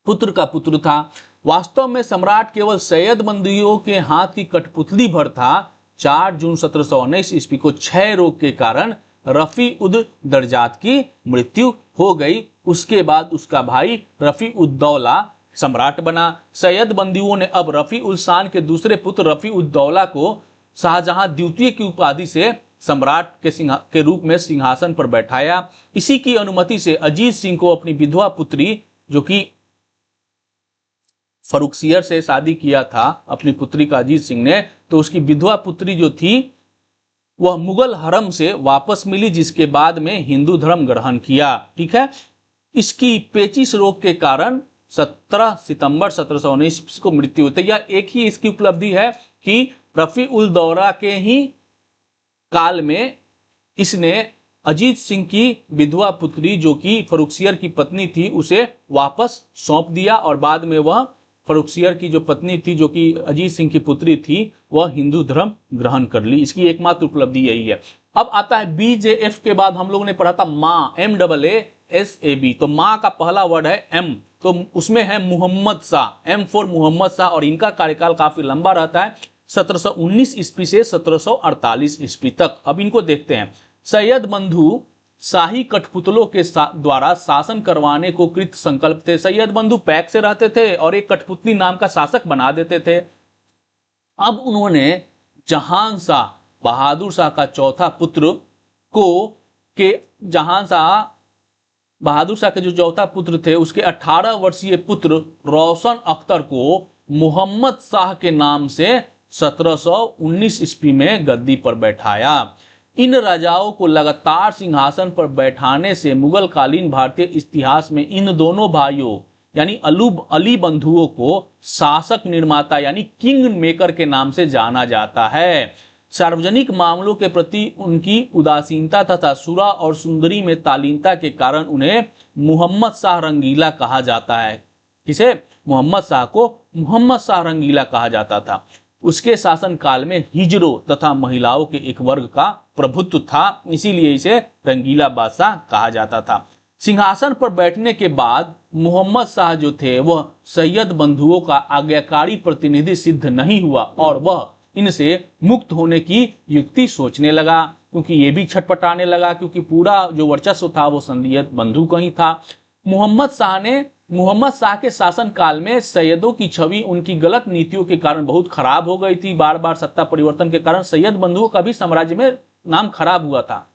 पुत्र था। वास्तव में सम्राट केवल सैयद बंधुओं के हाथ की कठपुतली भर था। 4 जून 1719 ईस्वी को क्षय रोग के कारण रफी उद दर्जात की मृत्यु हो गई। उसके बाद उसका भाई रफी उद दौला सम्राट बना। सैयद बंधुओं ने अब रफी उल शान के दूसरे पुत्र रफी उद दौला को शाहजहां द्वितीय की उपाधि से सम्राट के रूप में सिंहासन पर बैठाया। इसी की अनुमति से अजीत सिंह को अपनी विधवा पुत्री, जो कि फर्रुखसियर से शादी किया था अपनी पुत्री का अजीत सिंह ने, तो उसकी विधवा पुत्री जो थी वह मुगल हरम से वापस मिली, जिसके बाद में हिंदू धर्म ग्रहण किया। ठीक है, इसकी पेचिश रोग के कारण 17 सितंबर 1719 को मृत्यु होती है। यह एक ही इसकी उपलब्धि है कि रफी उल दौरा के ही काल में इसने अजीत सिंह की विधवा पुत्री, जो कि फरुखसियर की पत्नी थी, उसे वापस सौंप दिया, और बाद में वह फरुखसियर की जो पत्नी थी, जो कि अजीत सिंह की पुत्री थी, वह हिंदू धर्म ग्रहण कर ली। इसकी एकमात्र उपलब्धि यही है। अब आता है बीजेएफ के बाद हम लोगों ने पढ़ा था माँ, MAASAB। तो माँ का पहला वर्ड है एम, तो उसमें है मोहम्मद शाह, M फॉर मोहम्मद शाह, और इनका कार्यकाल काफी लंबा रहता है, 1719 ईस्वी से 1748 ईस्वी तक। अब इनको देखते हैं। सैयद बंधु शाही कठपुतलों के द्वारा शासन करवाने को कृत संकल्प थे। सैयद बंधु पैक से रहते थे और एक कठपुतली नाम का शासक बना देते थे। अब उन्होंने जहान शाह बहादुर शाह का चौथा पुत्र को जहान शाह बहादुर शाह के जो चौथा पुत्र थे, उसके 18 वर्षीय पुत्र रोशन अख्तर को मोहम्मद शाह के नाम से 1719 ईस्वी में गद्दी पर बैठाया। इन राजाओं को लगातार सिंहासन पर बैठाने से मुगल कालीन भारतीय इतिहास में इन दोनों भाइयों यानी अली बंधुओं को शासक निर्माता यानी किंग मेकर के नाम से जाना जाता है। सार्वजनिक मामलों के प्रति उनकी उदासीनता तथा सुरा और सुंदरी में तालीनता के कारण उन्हें मोहम्मद शाह रंगीला कहा जाता है। किसे? मोहम्मद शाह को मोहम्मद शाह रंगीला कहा जाता था। उसके शासन काल में हिजरों तथा महिलाओं के एक वर्ग का प्रभुत्व था, इसीलिए इसे रंगीला बादशाह कहा जाता था। सिंहासन पर बैठने के बाद मोहम्मद शाह जो थे वह सैयद बंधुओं का आज्ञाकारी प्रतिनिधि सिद्ध नहीं हुआ और वह इनसे मुक्त होने की युक्ति सोचने लगा, क्योंकि ये भी छटपटाने लगा, क्योंकि पूरा जो वर्चस्व था वो सैयद बंधु का ही था। मोहम्मद शाह के शासन काल में सैयदों की छवि उनकी गलत नीतियों के कारण बहुत खराब हो गई थी। बार बार सत्ता परिवर्तन के कारण सैयद बंधुओं का भी साम्राज्य में नाम खराब हुआ था।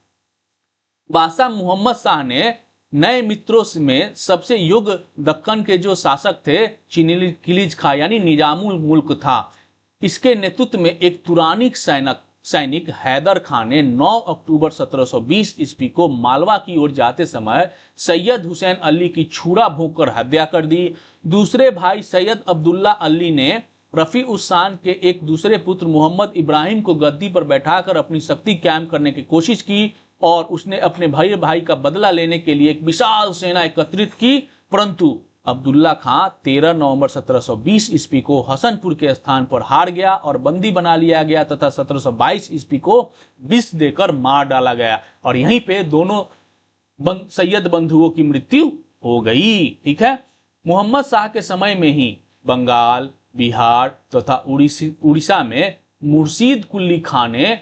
बादशाह मोहम्मद शाह ने नए मित्रों में सबसे योग्य दक्कन के जो शासक थे खिलिज खां यानी निजामुल मुल्क था, इसके नेतृत्व में एक तुरानिक सैनिक हैदर खान ने 9 अक्टूबर 1720 ईस्वी को मालवा की ओर जाते समय सैयद हुसैन अली की छुरा भोंककर हत्या कर दी। दूसरे भाई सैयद अब्दुल्ला अली ने रफी उस शान के एक दूसरे पुत्र मोहम्मद इब्राहिम को गद्दी पर बैठाकर अपनी शक्ति कायम करने की कोशिश की और उसने अपने भाई का बदला लेने के लिए एक विशाल सेना एकत्रित की, परंतु अब्दुल्ला खां 13 नवंबर 1720 ईस्वी को हसनपुर के स्थान पर हार गया और बंदी बना लिया गया तथा 1722 ईस्वी को विष देकर मार डाला गया और यहीं पे दोनों सैयद बंधुओं की मृत्यु हो गई। ठीक है, मोहम्मद शाह के समय में ही बंगाल, बिहार तथा उड़ीसा में मुर्शीद कुली खां ने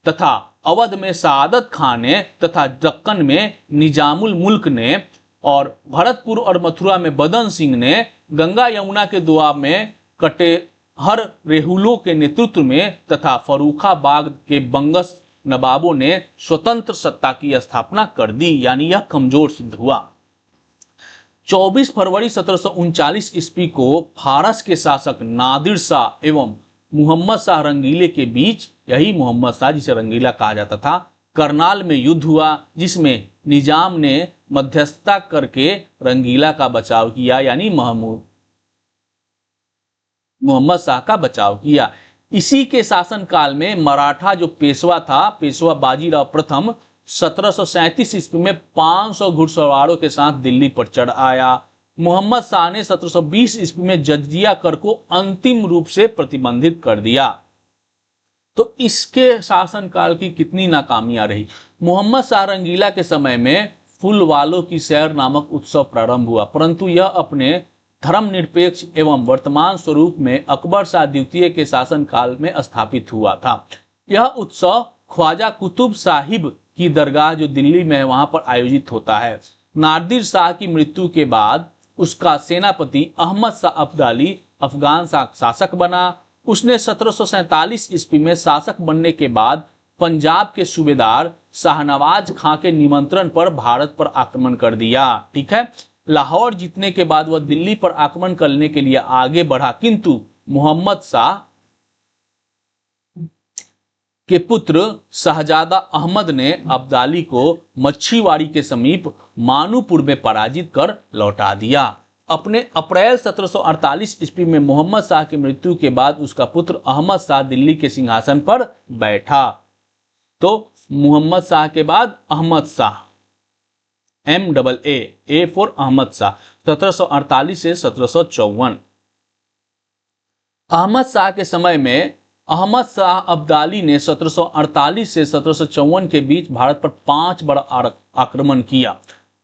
तथा अवध में सादत खां ने तथा दक्कन में निजामुल मुल्क ने और भरतपुर और मथुरा में बदन सिंह ने, गंगा यमुना के दोआब में कटेहर रेहुलों के नेतृत्व में तथा फर्रुखाबाद के बंगस नवाबों ने स्वतंत्र सत्ता की स्थापना कर दी, यानी यह कमजोर सिद्ध हुआ। 24 फरवरी 1739 ईस्वी को फारस के शासक नादिर शाह एवं मोहम्मद शाह रंगीले के बीच, यही मोहम्मद शाह जिसे रंगीला कहा जाता था, करनाल में युद्ध हुआ, जिसमें निजाम ने मध्यस्थता करके रंगीला का बचाव किया, यानी मोहम्मद शाह का बचाव किया। इसी के शासन काल में मराठा जो पेशवा था, पेशवा बाजीराव प्रथम 1737 ईस्वी में 500 घुड़सवारों के साथ दिल्ली पर चढ़ आया। मोहम्मद शाह ने 1720 ईस्वी में जजिया कर को अंतिम रूप से प्रतिबंधित कर दिया। तो इसके शासनकाल की कितनी नाकामियां रही। मोहम्मद शाह रंगीला के समय में फूल वालों की सैर नामक उत्सव प्रारंभ हुआ, परंतु यह अपने धर्मनिरपेक्ष एवं वर्तमान स्वरूप में अकबर शाह द्वितीय के शासनकाल में स्थापित हुआ था। यह उत्सव ख्वाजा कुतुब साहिब की दरगाह जो दिल्ली में है वहां पर आयोजित होता है। नादिर शाह की मृत्यु के बाद उसका सेनापति अहमद शाह अब्दाली अफगान शासक बना। उसने 1747 ईस्वी में शासक बनने के बाद पंजाब के सूबेदार शाहनवाज खां के निमंत्रण पर भारत पर आक्रमण कर दिया। ठीक है, लाहौर जीतने के बाद वह दिल्ली पर आक्रमण करने के लिए आगे बढ़ा, किंतु मोहम्मद शाह के पुत्र शहजादा अहमद ने अब्दाली को मच्छीवाड़ी के समीप मानूपुर में पराजित कर लौटा दिया। अपने अप्रैल 1748 ईस्वी में मोहम्मद शाह की मृत्यु के बाद उसका पुत्र अहमद शाह दिल्ली के सिंहासन पर बैठा। तो मोहम्मद शाह के बाद अहमद शाह, MAA फॉर अहमद शाह, 1748 से 1754। अहमद शाह के समय में अहमद शाह अब्दाली ने 1748 से 1754 के बीच भारत पर 5 बड़ा आक्रमण किया।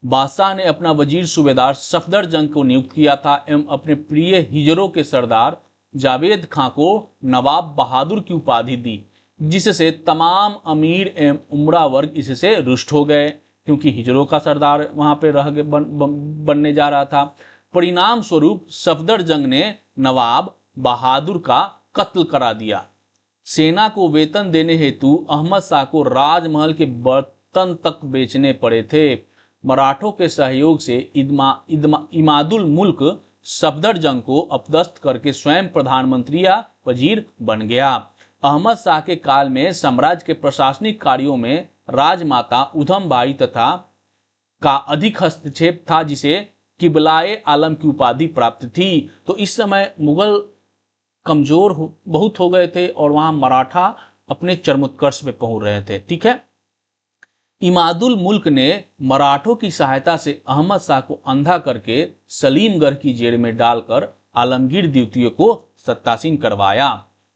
बादशाह ने अपना वजीर सूबेदार सफदरजंग को नियुक्त किया था एवं अपने प्रिय हिजरों के सरदार जावेद खां को नवाब बहादुर की उपाधि दी, जिससे तमाम अमीर एवं उमरा वर्ग इससे रुष्ट हो गए, क्योंकि हिजरों का सरदार वहां पे बनने जा रहा था। परिणाम स्वरूप सफदरजंग ने नवाब बहादुर का कत्ल करा दिया। सेना को वेतन देने हेतु अहमद शाह को राजमहल के बर्तन तक बेचने पड़े थे। मराठों के सहयोग से इमादुल मुल्क सफदरजंग को अपदस्थ करके स्वयं प्रधानमंत्री या वजीर बन गया। अहमद शाह के काल में साम्राज्य के प्रशासनिक कार्यों में राजमाता उधम बाई तथा का अधिक हस्तक्षेप था, जिसे किबलाए आलम की उपाधि प्राप्त थी। तो इस समय मुगल कमजोर बहुत हो गए थे और वहां मराठा अपने चरमोत्कर्ष पे पहुंच रहे थे। ठीक है, इमादुल मुल्क ने मराठों की सहायता से अहमद शाह को अंधा करके सलीमगढ़ की जेल में डालकर आलमगीर द्वितीय को सत्तासीन करवाया।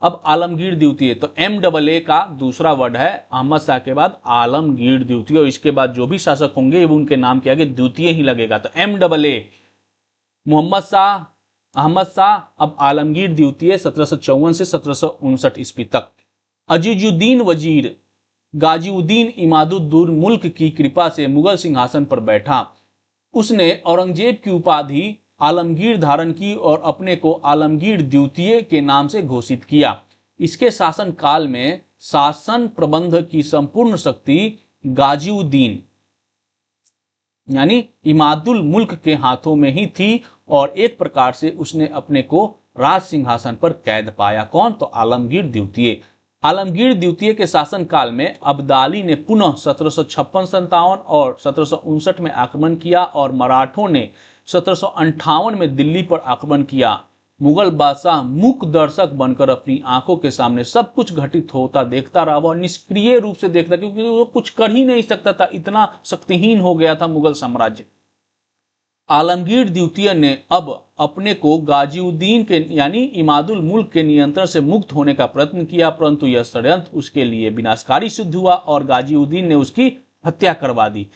अब आलमगीर द्वितीय तो MAA का दूसरा वर्ड है, अहमद शाह के बाद आलमगीर द्वितीय, और इसके बाद जो भी शासक होंगे वो उनके नाम के आगे द्वितीय ही लगेगा। तो MAA मोहम्मद शाह, अहमद शाह, अब आलमगीर द्वितीय 1754 से 1759 ईस्वी तक। अजीजुद्दीन वजीर गाजीउद्दीन इमादुद्दौला मुल्क की कृपा से मुगल सिंहासन पर बैठा। उसने औरंगजेब की उपाधि आलमगीर धारण की और अपने को आलमगीर द्वितीय के नाम से घोषित किया। इसके शासन काल में शासन प्रबंध की संपूर्ण शक्ति गाजीउद्दीन यानी इमादुल मुल्क के हाथों में ही थी और एक प्रकार से उसने अपने को राज सिंहासन पर कैद पाया। कौन? तो आलमगीर द्वितीय। आलमगीर द्वितीय के शासन काल में अब्दाली ने पुनः 1756-57 और 1759 में आक्रमण किया और मराठों ने 1758 में दिल्ली पर आक्रमण किया। मुगल बादशाह मूक दर्शक बनकर अपनी आंखों के सामने सब कुछ घटित होता देखता रहा। वह निष्क्रिय रूप से देखता, क्योंकि वो कुछ कर ही नहीं सकता था, इतना शक्तिहीन हो गया था मुगल साम्राज्य। आलमगीर द्वितीय ने अब अपने को गाजीउद्दीन के यानी इमादुल मुल्क के नियंत्रण से मुक्त होने का प्रयत्न किया, परंतु यह षड्यंत्र उसके लिए विनाशकारी सिद्ध हुआ और गाजीउद्दीन ने उसकी हत्या करवा दी।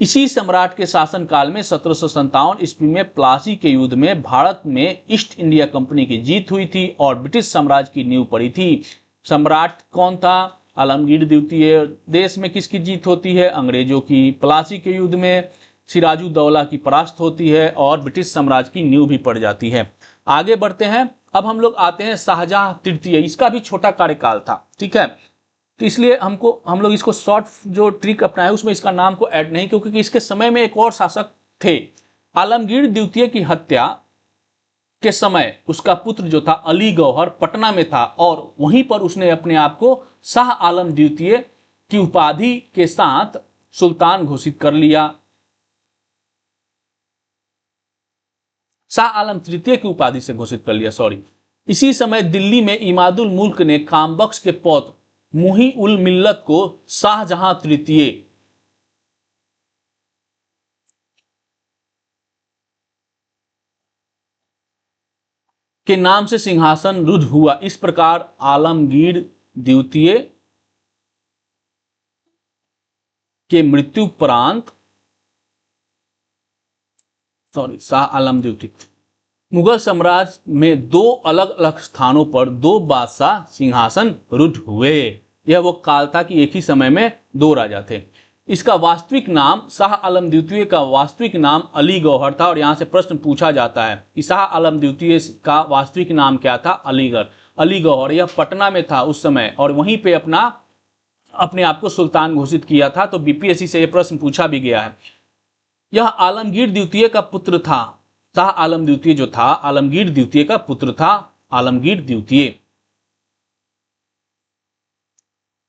इसी सम्राट के शासनकाल में 1757 ईस्वी में प्लासी के युद्ध में भारत में ईस्ट इंडिया कंपनी की जीत हुई थी और ब्रिटिश साम्राज्य की नींव पड़ी थी। सम्राट कौन था? आलमगीर द्वितीय। देश में किसकी जीत होती है? अंग्रेजों की। प्लासी के युद्ध में सिराजुद्दौला की परास्त होती है और ब्रिटिश साम्राज्य की नींव भी पड़ जाती है। आगे बढ़ते हैं। अब हम लोग आते हैं शाहजहां तृतीय। इसका भी छोटा कार्यकाल था, ठीक है, तो इसलिए हम लोग इसको शॉर्ट जो ट्रिक अपनाए उसमें इसका नाम को ऐड नहीं, क्योंकि इसके समय में एक और शासक थे। आलमगीर द्वितीय की हत्या के समय उसका पुत्र जो था अली गौहर पटना में था और वहीं पर उसने अपने आप को शाह आलम द्वितीय की उपाधि के साथ सुल्तान घोषित कर लिया। शाह आलम तृतीय की उपाधि से घोषित कर लिया, सॉरी। इसी समय दिल्ली में इमादुल मुल्क ने कामबख्श के पौत्र मुही उल मिल्लत को शाहजहां तृतीय के नाम से सिंहासन रुद्ध हुआ। इस प्रकार आलमगीर द्वितीय के मृत्यु उपरांत शाह आलम द्वितीय मुगल साम्राज्य में दो अलग अलग स्थानों पर दो बादशाह सिंहासन रूढ़ हुए। यह वो काल था कि एक ही समय में दो राजा थे। इसका वास्तविक नाम शाह आलम द्वितीय का वास्तविक नाम अली गौहर था और यहाँ से प्रश्न पूछा जाता है कि शाह आलम द्वितीय का वास्तविक नाम क्या था? अलीगढ़, अली गौहर। यह पटना में था उस समय और वहीं पे अपने आप को सुल्तान घोषित किया था। तो बीपीएससी से यह प्रश्न पूछा भी गया है। यह आलमगीर द्वितीय का पुत्र था। शाह आलम द्वितीय जो था आलमगीर द्वितीय का पुत्र था। आलमगीर द्वितीय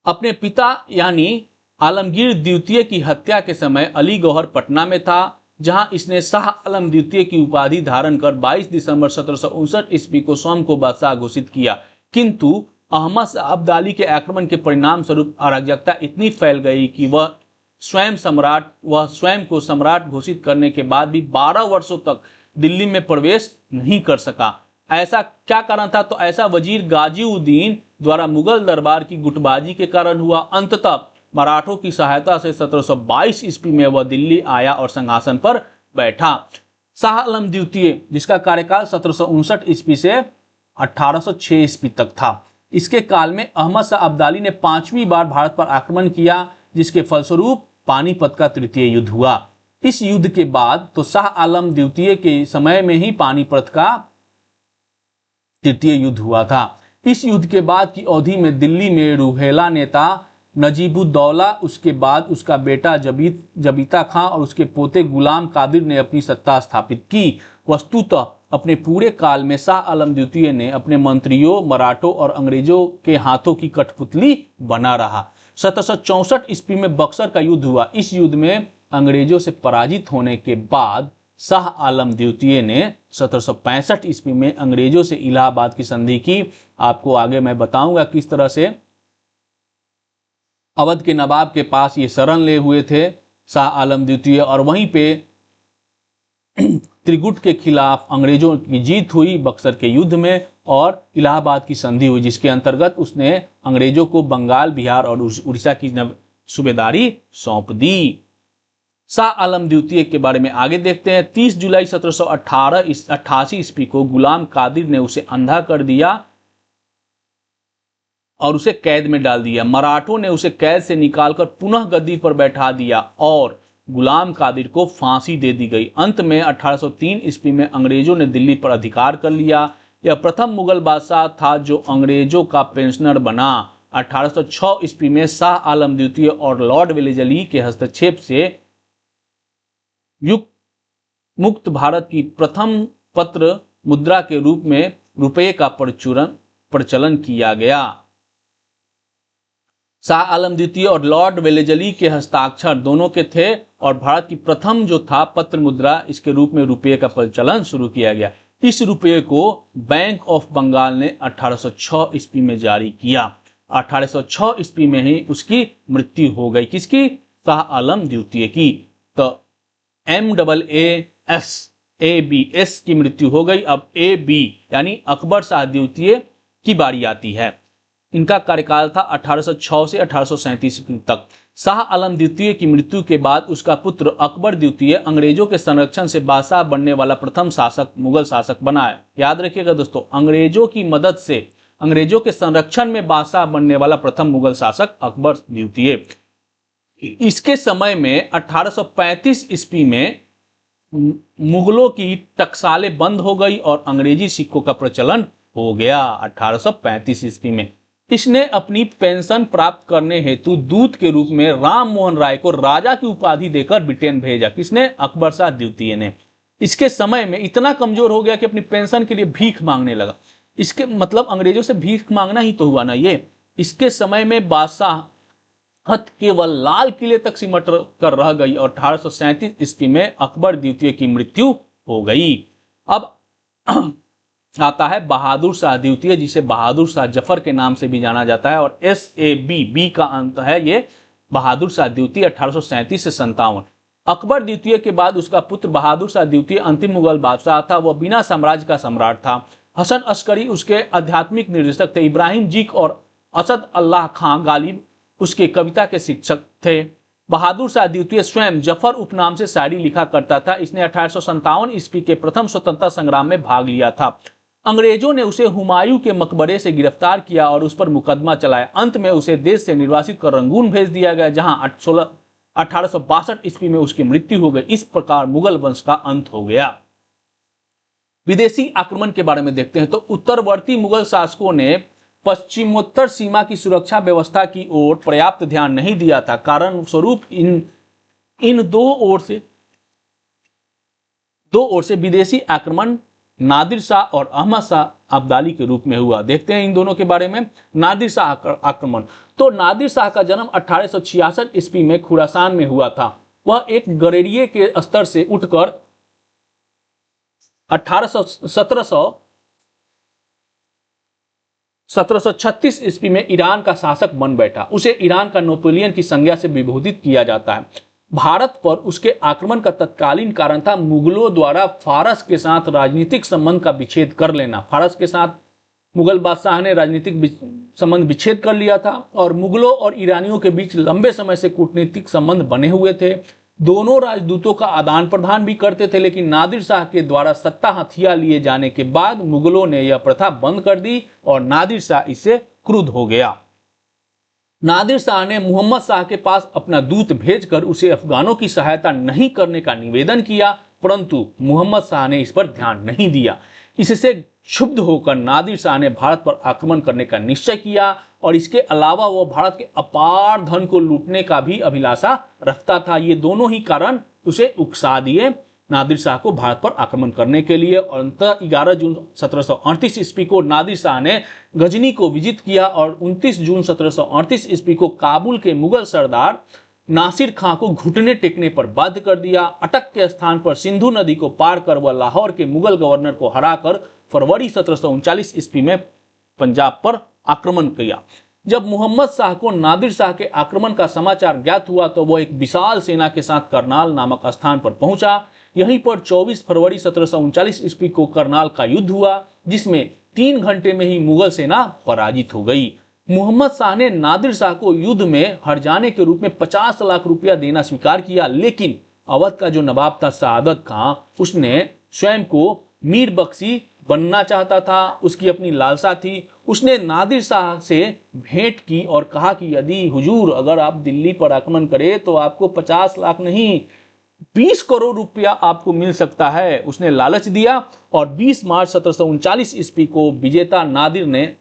अपने पिता यानी आलमगीर द्वितीय की हत्या के समय अली गौहर पटना में था, जहां इसने शाह आलम द्वितीय की उपाधि धारण कर 22 दिसंबर 1759 ईस्वी को स्वयं को बादशाह घोषित किया। किंतु अहमद शाह अब्दाली के आक्रमण के परिणाम स्वरूप अराजकता इतनी फैल गई कि वह स्वयं को सम्राट घोषित करने के बाद भी 12 वर्षों तक दिल्ली में प्रवेश नहीं कर सका। ऐसा क्या कारण था? तो ऐसा वजीर गाजीउद्दीन द्वारा मुगल दरबार की गुटबाजी के कारण हुआ। अंततः मराठों की सहायता से 1722 ईस्वी में वह दिल्ली आया और सिंहासन पर बैठा। शाह आलम द्वितीय, जिसका कार्यकाल 1759 ईस्वी से 1806 ईस्वी तक था, इसके काल में अहमद शाह अब्दाली ने 5वीं बार भारत पर आक्रमण किया, जिसके फलस्वरूप पानीपत का तृतीय युद्ध हुआ। इस युद्ध के बाद तो शाह आलम द्वितीय के समय में ही पानीपत का तृतीय युद्ध हुआ था। इस युद्ध के बाद की अवधि में दिल्ली में रूहेला नेता नजीबुद्दौला, उसके बाद उसका बेटा जबीता खां और उसके पोते गुलाम कादिर ने अपनी सत्ता स्थापित की। वस्तुतः अपने पूरे काल में शाह आलम द्वितीय ने अपने मंत्रियों, मराठों और अंग्रेजों के हाथों की कठपुतली बना रहा। 1764 ईस्वी में बक्सर का युद्ध हुआ। इस युद्ध में अंग्रेजों से पराजित होने के बाद शाह आलम द्वितीय ने 1765 ईस्वी में अंग्रेजों से इलाहाबाद की संधि की। आपको आगे मैं बताऊंगा किस तरह से अवध के नवाब के पास ये शरण ले हुए थे शाह आलम द्वितीय, और वहीं पे त्रिगुट के खिलाफ अंग्रेजों की जीत हुई बक्सर के युद्ध में, और इलाहाबाद की संधि हुई, जिसके अंतर्गत उसने अंग्रेजों को बंगाल, बिहार और उड़ीसा की सूबेदारी सौंप दी। शाह आलम द्वितीय के बारे में आगे देखते हैं। 30 जुलाई 1788 ईस्वी को गुलाम कादिर ने उसे अंधा कर दिया और उसे कैद में डाल दिया। मराठों ने उसे कैद से निकालकर पुनः गद्दी पर बैठा दिया और गुलाम कादिर को फांसी दे दी गई। अंत में 1803 ईस्वी में अंग्रेजों ने दिल्ली पर अधिकार कर लिया। यह प्रथम मुगल बादशाह था जो अंग्रेजों का पेंशनर बना। 1806 ईस्वी में शाह आलम द्वितीय और लॉर्ड वेलेजली के हस्तक्षेप से मुक्त भारत की प्रथम पत्र मुद्रा के रूप में रुपये का प्रचलन किया गया। शाह आलम द्वितीय और लॉर्ड वेलेजली के हस्ताक्षर दोनों के थे और भारत की प्रथम जो था पत्र मुद्रा, इसके रूप में रुपये का प्रचलन शुरू किया गया। इस रुपये को बैंक ऑफ बंगाल ने 1806 ईस्वी में जारी किया। 1806 ईस्वी में ही उसकी मृत्यु हो गई। किसकी? शाह आलम द्वितीय की। तो MAASABS की मृत्यु हो गई। अब AB यानी अकबर शाह द्वितीय की बारी आती है। इनका कार्यकाल था 1806 से 1837 तक। शाह आलम द्वितीय की मृत्यु के बाद उसका पुत्र अकबर द्वितीय अंग्रेजों के संरक्षण से बादशाह बनने वाला प्रथम शासक, मुगल शासक बना। याद रखिएगा दोस्तों, अंग्रेजों की मदद से, अंग्रेजों के संरक्षण में बादशाह बनने वाला प्रथम मुगल शासक अकबर द्वितीय। इसके समय में 1835 ईस्वी में मुगलों की टकसालें बंद हो गई और अंग्रेजी सिक्कों का प्रचलन हो गया। 1835 ईस्वी में इसने अपनी पेंशन प्राप्त करने हेतु दूत के रूप में राम मोहन राय को राजा की उपाधि देकर ब्रिटेन भेजा। किसने? अकबर शाह द्वितीय ने। इसके समय में इतना कमजोर हो गया कि अपनी पेंशन के लिए भीख मांगने लगा। इसके मतलब अंग्रेजों से भीख मांगना ही तो हुआ ना ये। इसके समय में बादशाह केवल लाल किले तक सिमट कर रह गई और 1837 ईस्वी में अकबर द्वितीय की मृत्यु हो गई। अब आता है बहादुर शाह द्वितीय, जिसे बहादुर शाह जफर के नाम से भी जाना जाता है, और SAB का अंत है ये बहादुर शाह द्वितीय 1837 से 57। अकबर द्वितीय के बाद उसका पुत्र बहादुर शाह द्वितीय अंतिम मुगल बादशाह था। वह बिना साम्राज्य का सम्राट था। हसन अस्करी उसके आध्यात्मिक निर्देशक थे। इब्राहिम जीक और असद अल्लाह खां गालिब उसके कविता के शिक्षक थे। बहादुर शाह द्वितीय स्वयं जफर उपनाम से शायरी लिखा करता था। इसने 1857 ईस्वी के प्रथम स्वतंत्रता संग्राम में भाग लिया था। अंग्रेजों ने उसे हुमायूं के मकबरे से गिरफ्तार किया और उस पर मुकदमा चलाया। अंत में उसे देश से निर्वासित कर रंगून भेज दिया गया, जहां 1862 ईस्वी में उसकी मृत्यु हो गई। इस प्रकार मुगल वंश का अंत हो गया। विदेशी आक्रमण के बारे में देखते हैं तो उत्तरवर्ती मुगल शासकों ने पश्चिमोत्तर सीमा की सुरक्षा व्यवस्था की ओर पर्याप्त ध्यान नहीं दिया था। कारण स्वरूप इन दो ओर से विदेशी आक्रमण नादिर शाह और अहमद शाह अब्दाली के रूप में हुआ। देखते हैं इन दोनों के बारे में। नादिर शाह आक्रमण, तो नादिर शाह का जन्म 1866 ईस्वी में खुरासान में हुआ था। वह एक गरेरिये के स्तर से उठकर 1736 ईस्वी में ईरान का शासक बन बैठा। उसे ईरान का नेपोलियन की संज्ञा से विभूषित किया जाता है। भारत पर उसके आक्रमण का तत्कालीन कारण था मुगलों द्वारा फारस के साथ राजनीतिक संबंध का विच्छेद कर लेना। फारस के साथ मुगल बादशाह ने राजनीतिक संबंध विच्छेद कर लिया था और मुगलों और ईरानियों के बीच लंबे समय से कूटनीतिक संबंध बने हुए थे। दोनों राजदूतों का आदान प्रदान भी करते थे, लेकिन नादिर शाह के द्वारा सत्ता हथिया लिए जाने के बाद मुगलों ने यह प्रथा बंद कर दी और नादिर शाह इससे क्रुद्ध हो गया। नादिर शाह ने मोहम्मद शाह के पास अपना दूत भेजकर उसे अफगानों की सहायता नहीं करने का निवेदन किया, परंतु मोहम्मद शाह ने इस पर ध्यान नहीं दिया। इससे क्षुब्ध होकर नादिर शाह ने भारत पर आक्रमण करने का निश्चय किया और इसके अलावा वह भारत के अपार धन को लूटने का भी अभिलाषा रखता था। ये दोनों ही कारण उसे उकसा दिए नादिर शाह को भारत पर आक्रमण करने के लिए। और अंततः 11 जून 1738 ईस्वी को नादिर शाह ने गजनी को विजित किया और 29 जून 1738 ईस्वी को काबुल के मुगल सरदार नासिर खां को घुटने टेकने पर बाध्य कर दिया। अटक के स्थान पर सिंधु नदी को पार कर वह लाहौर के मुगल गवर्नर को हराकर फरवरी 1739 ईस्वी में पंजाब पर आक्रमण किया। जब मोहम्मद शाह को नादिर शाह के आक्रमण का समाचार ज्ञात हुआ तो वह एक विशाल सेना के साथ करनाल नामक स्थान पर पहुंचा। यहीं पर 24 फरवरी 1739 ईस्वी को करनाल का युद्ध हुआ, जिसमें 3 घंटे में ही मुगल सेना पराजित हो गई। मोहम्मद शाह ने नादिर शाह को युद्ध में हर जाने के रूप में 50 लाख रुपया देना स्वीकार किया, लेकिन अवध का जो नवाब था सआदत खां, उसने स्वयं को मीर बख्शी बनना चाहता था। उसकी अपनी लालसा थी। उसने नादिर शाह से भेंट की और कहा कि यदि हुजूर अगर आप दिल्ली पर आक्रमण करें तो आपको 50 लाख नहीं 20 करोड़ रुपया आपको मिल सकता है। उसने लालच दिया और 20 मार्च 1739 ईस्वी को विजेता नादिर ने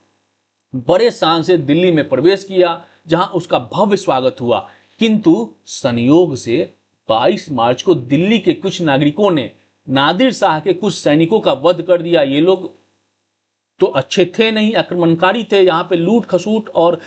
बड़े शान से दिल्ली में प्रवेश किया, जहां उसका भव्य स्वागत हुआ। किंतु संयोग से 22 मार्च को दिल्ली के कुछ नागरिकों ने नादिर शाह के कुछ सैनिकों का वध कर दिया। ये लोग तो अच्छे थे नहीं, आक्रमणकारी थे, यहाँ पे लूट खसूट और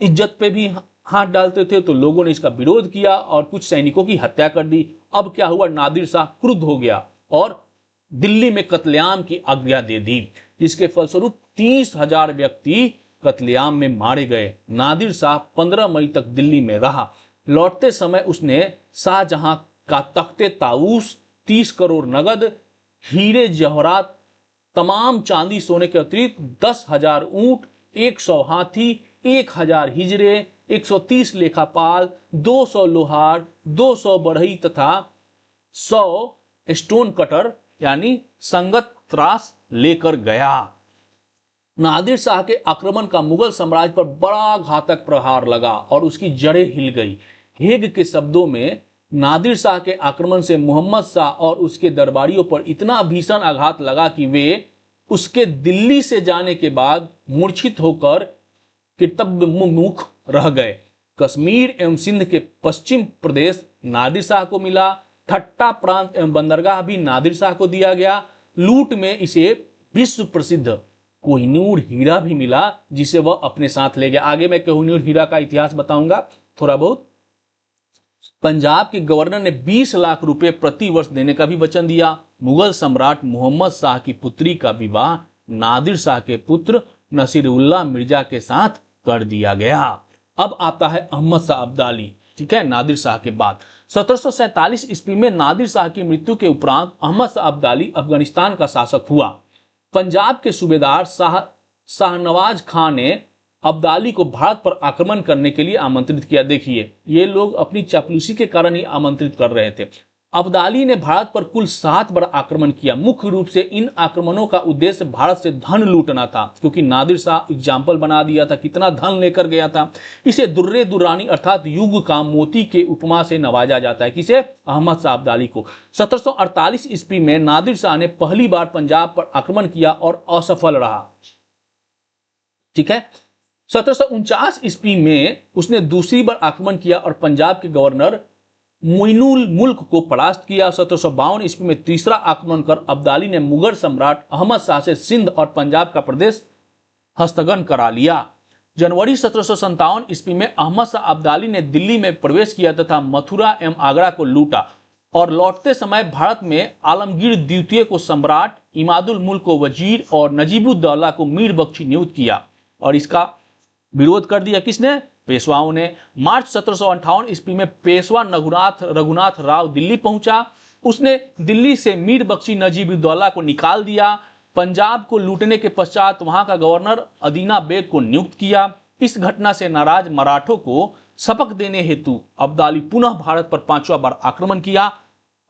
इज्जत पे भी हाथ डालते थे, तो लोगों ने इसका विरोध किया और कुछ सैनिकों की हत्या कर दी। अब क्या हुआ, नादिर शाह क्रुद्ध हो गया और दिल्ली में कत्लेआम की आज्ञा दे दी, जिसके फलस्वरूप 30,000 व्यक्ति कत्लेआम में मारे गए। नादिर शाह 15 मई तक दिल्ली में रहा। लौटते समय उसने शाहजहां का तख्ते ताऊस, 30 करोड़ नगद, हीरे जवाहरात, तमाम चांदी सोने के अतिरिक्त 10,000 ऊंट, 100 हाथी, 1,000 हिजरे, 130 लेखापाल, 200 लोहार, 200 बढ़ई तथा 100 स्टोन कटर यानी संगत त्रास लेकर गया। नादिर शाह के आक्रमण का मुगल साम्राज्य पर बड़ा घातक प्रहार लगा और उसकी जड़ें हिल गई। हेग के शब्दों में नादिर शाह के आक्रमण से मोहम्मद शाह और उसके दरबारियों पर इतना भीषण आघात लगा कि वे उसके दिल्ली से जाने के बाद मूर्छित होकर कर्तव्योन्मुख रह गए। कश्मीर एवं सिंध के पश्चिम प्रदेश नादिर शाह को मिला। ठट्टा प्रांत एवं बंदरगाह भी नादिर शाह को दिया गया। लूट में इसे विश्व प्रसिद्ध कोहिनूर हीरा भी मिला, जिसे वह अपने साथ ले गया। आगे मैं कोहिनूर हीरा का इतिहास बताऊंगा थोड़ा बहुत। पंजाब के गवर्नर ने 20 लाख रुपए प्रति वर्ष देने का भी वचन दिया। मुगल सम्राट मोहम्मद शाह की पुत्री का विवाह नादिर शाह के पुत्र नसीरुल्लाह मिर्जा के साथ कर दिया गया। अब आता है अहमद शाह अब्दाली, ठीक है, नादिर शाह के बाद। 1747 ईस्वी में नादिर शाह की मृत्यु के उपरांत अहमद शाह अब्दाली अफगानिस्तान का शासक हुआ। पंजाब के सूबेदार शाहनवाज खां ने अब्दाली को भारत पर आक्रमण करने के लिए आमंत्रित किया। देखिए, ये लोग अपनी चापलूसी के कारण ही आमंत्रित कर रहे थे। अब्दाली ने भारत पर कुल 7 बार आक्रमण किया। मुख्य रूप से इन आक्रमणों का उद्देश्य भारत से धन लूटना था, क्योंकि नादिर शाह एग्जाम्पल बना दिया था, कितना धन लेकर गया था। इसे दुर्रे दुरानी अर्थात युग का मोती के उपमा से नवाजा जाता है। किसे? अहमद शाह अब्दाली को। 1748 ईस्वी में नादिर शाह ने पहली बार पंजाब पर आक्रमण किया और असफल रहा, ठीक है। 1749 ईस्वी में उसने दूसरी बार आक्रमण किया और पंजाब के गवर्नर मोइनुल मुल्क को परास्त किया। 1752 ईस्वी में तीसरा आक्रमण कर अब्दाली ने मुगल सम्राट अहमद शाह से सिंध और पंजाब का प्रदेश हस्तगत करा लिया। जनवरी 1757 ईस्वी में अहमद शाह अब्दाली ने दिल्ली में प्रवेश किया तथा मथुरा एवं आगरा को लूटा और लौटते समय भारत में आलमगीर द्वितीय को सम्राट, इमादुल मुल्क को वजीर और नजीबुद्दौला को मीर बख्शी नियुक्त किया। और इसका विरोध कर दिया किसने? पेशवाओं ने। मार्च 1758 ईस्वी में पेशवा रघुनाथ राव दिल्ली पहुंचा। उसने दिल्ली से मीर बख्शी नजीबुद्दौला को निकाल दिया। पंजाब को लूटने के पश्चात वहां का गवर्नर अदीना बेग को नियुक्त किया। इस घटना से नाराज मराठों को सबक देने हेतु अब्दाली पुनः भारत पर 5वां बार आक्रमण किया।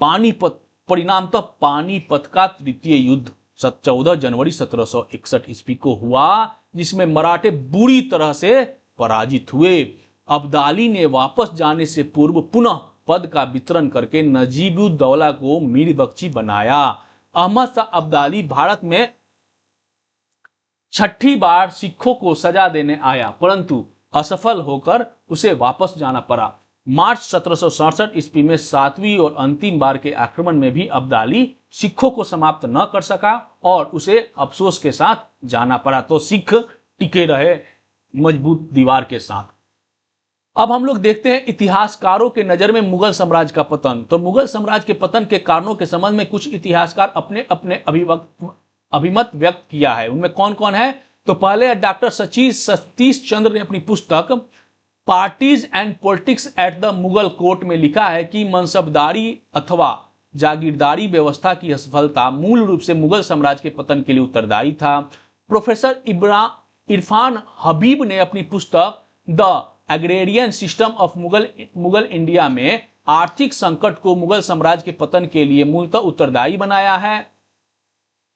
पानीपत परिणामतः पानीपत का तृतीय युद्ध 14 जनवरी 1761 ईस्वी को हुआ, जिसमें मराठे बुरी तरह से पराजित हुए। अब्दाली ने वापस जाने से पूर्व पुनः पद का वितरण करके नजीबुद्दौला को मीर बख्शी बनाया। अहमद शाह अब्दाली भारत में 6ठी बार सिखों को सजा देने आया, परंतु असफल होकर उसे वापस जाना पड़ा। मार्च 1767 ईस्वी में 7वीं और अंतिम बार के आक्रमण में भी अब्दाली सिखों को समाप्त न कर सका और उसे अफसोस के साथ जाना पड़ा। तो सिख टिके रहे मजबूत दीवार के साथ। अब हम लोग देखते हैं इतिहासकारों के नजर में मुगल साम्राज्य का पतन। तो मुगल साम्राज्य के पतन के कारणों के संबंध में कुछ इतिहासकार अपने अपने अभिमत व्यक्त किया है। उनमें कौन कौन है? तो पहले डॉक्टर सतीश चंद्र ने अपनी पुस्तक parties and politics at the Mughal court में लिखा है कि मनसबदारी अथवा जागीरदारी व्यवस्था की असफलता मूल रूप से मुगल साम्राज्य के पतन के लिए उत्तरदायी था। प्रोफेसर इरफान हबीब ने अपनी पुस्तक the agrarian system of Mughal India में आर्थिक संकट को मुगल साम्राज्य के पतन के लिए मूलतः उत्तरदायी बनाया है।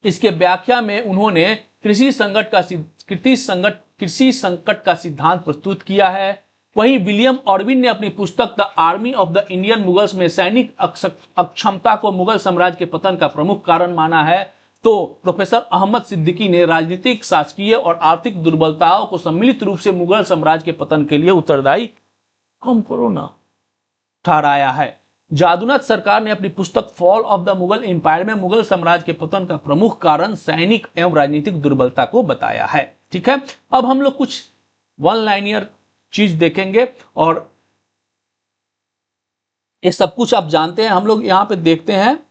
इसके व्याख्या में उन्होंने कृषि संकट का सिद्धांत प्रस्तुत किया है। वहीं विलियम ऑर्विन ने अपनी पुस्तक the army of the Indian Mughals में सैनिक अक्षमता को मुगल साम्राज्य के पतन का प्रमुख कारण माना है। तो प्रोफेसर अहमद सिद्दीकी ने राजनीतिक, शासकीय और आर्थिक दुर्बलताओं को सम्मिलित रूप से मुगल साम्राज्य के पतन के लिए उत्तरदायी ठहराया है। जादूनाथ सरकार ने अपनी पुस्तक fall of the Mughal empire में मुगल साम्राज्य के पतन का प्रमुख कारण सैनिक एवं राजनीतिक दुर्बलता को बताया है। ठीक है, अब हम लोग कुछ वन लाइनियर चीज देखेंगे और ये सब कुछ आप जानते हैं। हम लोग यहां पे देखते हैं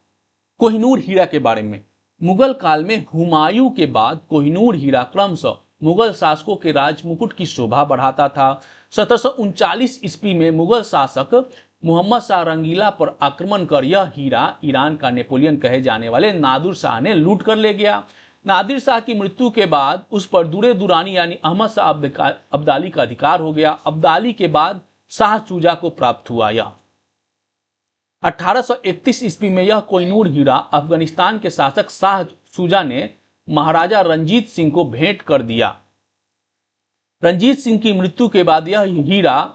कोहिनूर हीरा के बारे में। मुगल काल में हुमायूं के बाद कोहिनूर हीरा क्रमशः मुगल शासकों के राजमुकुट की शोभा बढ़ाता था। 1739 ईस्वी में मुगल शासक मोहम्मद शाह रंगीला पर आक्रमण कर यह हीरा ईरान का नेपोलियन कहे जाने वाले नादिर शाह ने लूट कर ले गया। नादिर शाह की मृत्यु के बाद उस पर दुरे दुरानी यानी अहमद शाह अब्दाली का अधिकार हो गया। अब्दाली के बाद शाह चूजा को प्राप्त हुआ। यह 1831 ईस्वी में यह कोहिनूर हीरा अफगानिस्तान के शासक शाह चूजा ने महाराजा रंजीत सिंह को भेंट कर दिया। रंजीत सिंह की मृत्यु के बाद यह हीरा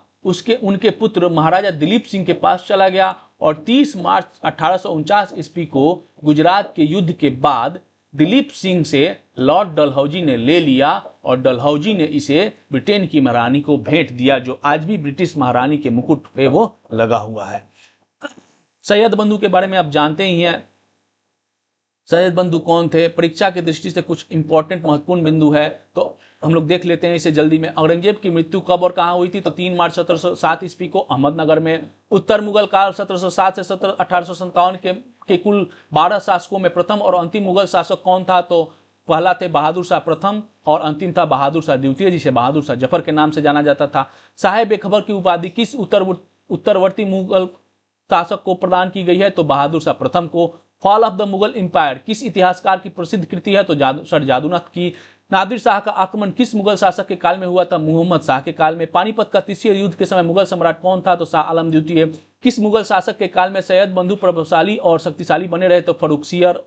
उनके पुत्र महाराजा दिलीप सिंह के पास चला गया और 30 मार्च 1849 ईस्वी को गुजरात के युद्ध के बाद दिलीप सिंह से लॉर्ड डलहौजी ने ले लिया और डलहौजी ने इसे ब्रिटेन की महारानी को भेंट दिया, जो आज भी ब्रिटिश महारानी के मुकुट पे वो लगा हुआ है। सैयद बंधु के बारे में आप जानते ही हैं। सैयद बंधु कौन थे? परीक्षा की दृष्टि से कुछ इंपॉर्टेंट महत्वपूर्ण बिंदु है, तो हम लोग देख लेते हैं इसे जल्दी में। औरंगजेब की मृत्यु कब और कहां हुई थी? तो 3 मार्च 1707 ईस्वी को अहमदनगर में। उत्तर मुगल काल 1707 से 1857 के कुल 12 शासकों में प्रथम और अंतिम मुगल शासक कौन था? तो पहला थे बहादुर शाह प्रथम और अंतिम था बहादुर शाह द्वितीय, जिसे बहादुर शाह जफर के नाम से जाना जाता था। साहेब बेखबर की उपाधि किस उत्तरवर्ती मुगल शासक को प्रदान की गई है? तो बहादुर शाह प्रथम को। Fall of the Mughal empire किस इतिहासकार की प्रसिद्ध कृति है? तो सर जादूनाथ की। नादिर शाह का आक्रमण किस मुगल शासक के काल में हुआ था? मुहम्मद शाह के काल में। पानीपत का तीसरे युद्ध के समय मुगल सम्राट कौन था? तो शाह आलम द्वितीय। किस मुगल शासक के काल में सैयद बंधु प्रभावशाली और शक्तिशाली बने रहे? तो फर्रुखसियर।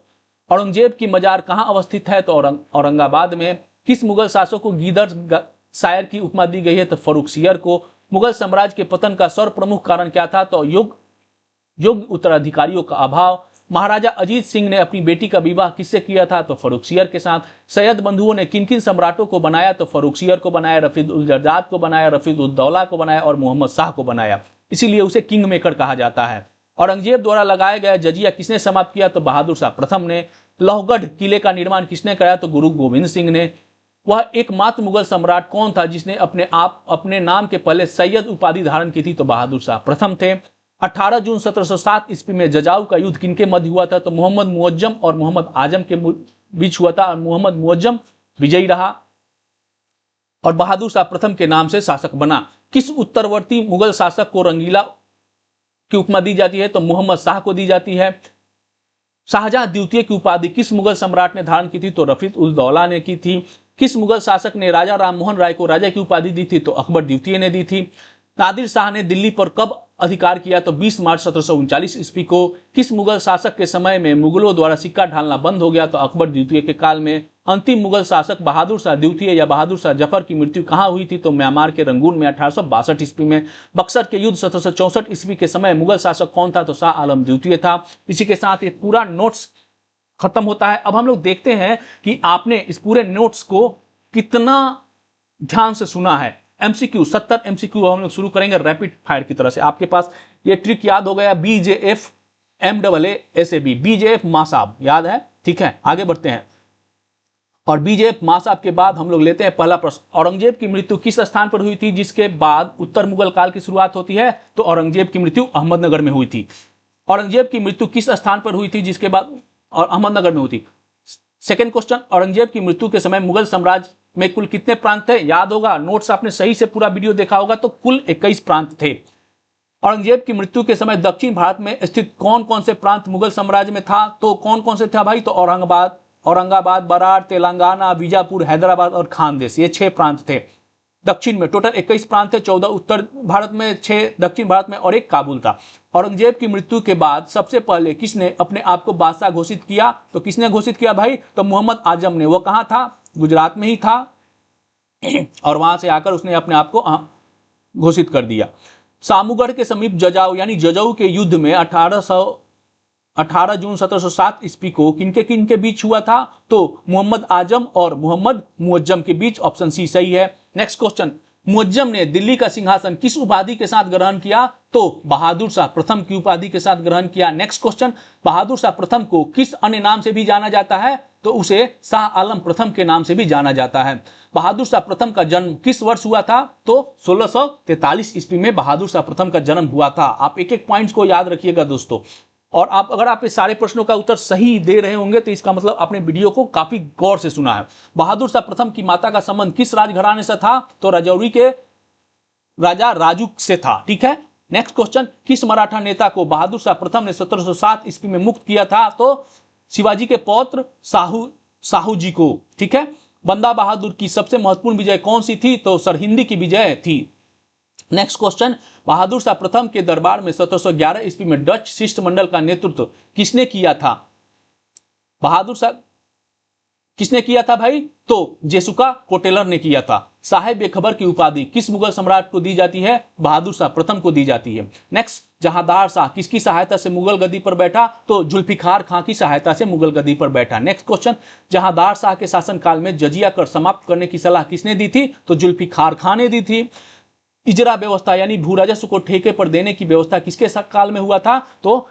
औरंगजेब की मजार कहाँ अवस्थित है? तो औरंगाबाद में। किस मुगल शासक को गीदड़ शायर की उपमा दी गई है? तो फर्रुखसियर को। मुगल साम्राज्य के पतन का सर्वप्रमुख कारण क्या था? तो योग्य उत्तराधिकारियों का अभाव। महाराजा अजीत सिंह ने अपनी बेटी का विवाह किससे किया था? तो फर्रुखसियर के साथ। सैयद बंधुओं ने किन किन सम्राटों को बनाया? तो फर्रुखसियर को बनाया, रफीद-उल-जरदाद को बनाया, रफीद-उद-दौला को बनाया और मोहम्मद शाह को बनाया। इसीलिए उसे किंग मेकर कहा जाता है। औरंगजेब द्वारा लगाया गया जजिया किसने समाप्त किया? तो बहादुर शाह प्रथम ने। लोहगढ़ किले का निर्माण किसने कराया? तो गुरु गोविंद सिंह ने। वह एकमात्र मुगल सम्राट कौन था जिसने अपने नाम के पहले सैयद उपाधि धारण की थी? तो बहादुर शाह प्रथम थे। 18 जून 1707 ईस्वी में जजाऊ का युद्ध किनके मध्य हुआ था? तो मोहम्मद मुअज्जम और मोहम्मद आजम के बीच हुआ था और मोहम्मद मुअज्जम विजयी रहा और बहादुर शाह प्रथम के नाम से शासक बना। किस उत्तरवर्ती मुगल शासक को रंगीला की उपमा दी जाती है? तो मोहम्मद शाह को दी जाती है। शाहजहां द्वितीय की उपाधि किस मुगल सम्राट ने धारण की थी? तो रफीक उल दौला ने की थी। किस मुगल शासक ने राजा राममोहन राय को राजा की उपाधि दी थी? तो अकबर द्वितीय ने दी थी। नादिर शाह ने दिल्ली पर कब अधिकार किया? तो 20 मार्च 1739 ईस्वी को। किस मुगल शासक के समय में मुगलों द्वारा सिक्का ढालना बंद हो गया? तो अकबर द्वितीय के काल में। अंतिम मुगल शासक बहादुर शाह द्वितीय या बहादुर शाह जफर की मृत्यु कहां हुई थी? तो म्यांमार के रंगून में 1862 ईस्वी में। बक्सर के युद्ध 1764 ईस्वी के समय मुगल शासक कौन था? तो शाह आलम द्वितीय था। इसी के साथ ये पूरा नोट्स खत्म होता है। अब हम लोग देखते हैं कि आपने इस पूरे नोट्स को कितना ध्यान से सुना है। एमसीक्यू 70 एमसीक्यू हम लोग शुरू करेंगे रैपिड फायर की तरह से। आपके पास ये ट्रिक याद हो गया, BJF MAASAB, BJF मासाब याद है, ठीक है। आगे बढ़ते हैं और BJF मासाब के बाद हम लोग लेते हैं पहला प्रश्न। औरंगजेब की मृत्यु किस स्थान पर हुई थी जिसके बाद उत्तर मुगल काल की शुरुआत होती है? तो औरंगजेब की मृत्यु अहमदनगर में हुई थी। औरंगजेब की मृत्यु किस स्थान पर हुई थी जिसके बाद? और अहमदनगर में हुई थी। सेकंड क्वेश्चन, औरंगजेब की मृत्यु के समय मुगल साम्राज्य में कुल कितने प्रांत थे? याद होगा, नोट्स आपने सही से पूरा वीडियो देखा होगा, तो कुल 21 प्रांत थे। औरंगजेब की मृत्यु के समय दक्षिण भारत में स्थित कौन कौन से प्रांत मुगल साम्राज्य में था? तो कौन कौन से था भाई? तो औरंगाबाद, बराड़, तेलंगाना, बीजापुर, हैदराबाद और खानदेश, ये 6 प्रांत थे। दक्षिण में टोटल 21 प्रांत थे, 14 उत्तर भारत में, 6 दक्षिण भारत में और 1 काबुल था। औरंगजेब की मृत्यु के बाद सबसे पहले किसने अपने आप को बादशाह घोषित किया? तो किसने घोषित किया भाई? तो मोहम्मद आजम ने। वो कहां था? गुजरात में ही था और वहां से आकर उसने अपने आप को घोषित कर दिया। सामूगढ़ के समीप जजाऊ यानी जजाऊ के युद्ध में 18 जून 1707 ईस्वी को किनके बीच हुआ था? तो मोहम्मद आजम और मोहम्मद मुअज्जम के बीच। ऑप्शन सी सही है। नेक्स्ट क्वेश्चन, मुअज्जम ने दिल्ली का सिंहासन किस उपाधि के साथ ग्रहण किया? तो बहादुर शाह प्रथम की उपाधि के साथ ग्रहण किया। नेक्स्ट क्वेश्चन, बहादुर शाह प्रथम को किस अन्य नाम से भी जाना जाता है? तो उसे शाह आलम प्रथम के नाम से भी जाना जाता है। बहादुर शाह प्रथम का जन्म किस वर्ष हुआ था? तो 1643 ईस्वी में बहादुर शाह प्रथम का जन्म हुआ था। आप एक एक पॉइंट्स को याद रखिएगा दोस्तों। और अगर आप इस सारे प्रश्नों का उत्तर सही दे रहे होंगे तो इसका मतलब आपने वीडियो को काफी गौर से सुना है। बहादुर शाह प्रथम की माता का संबंध किस राजघराने से था? तो राजौरी के राजा राजू से था, ठीक है। नेक्स्ट क्वेश्चन, किस मराठा नेता को बहादुर शाह प्रथम ने 1707 ईस्वी में मुक्त किया था? तो शिवाजी के पौत्र साहू जी को, ठीक है। बंदा बहादुर की सबसे महत्वपूर्ण विजय कौन सी थी? तो सरहिंदी की विजय थी। नेक्स्ट क्वेश्चन, बहादुर शाह प्रथम के दरबार में 1711 ईस्वी में डच शिष्टमंडल का नेतृत्व किसने किया था? बहादुर शाह किसने किया था भाई? तो जेसुका कोटेलर ने किया था। साहेब बेखबर की उपाधि किस मुगल सम्राट को दी जाती है? बहादुर शाह प्रथम को दी जाती है। नेक्स्ट, जहांदार शाह किसकी सहायता से मुगल गद्दी पर बैठा? तो जुल्फिकार खां की सहायता से मुगल गद्दी पर बैठा। नेक्स्ट क्वेश्चन, जहांदार शाह के शासनकाल में जजिया कर समाप्त करने की सलाह किसने दी थी? तो जुल्फिकार खां ने दी थी। इजरा व्यवस्था यानी भू राजस्व को ठेके पर देने की व्यवस्था किसके काल में हुआ था? तो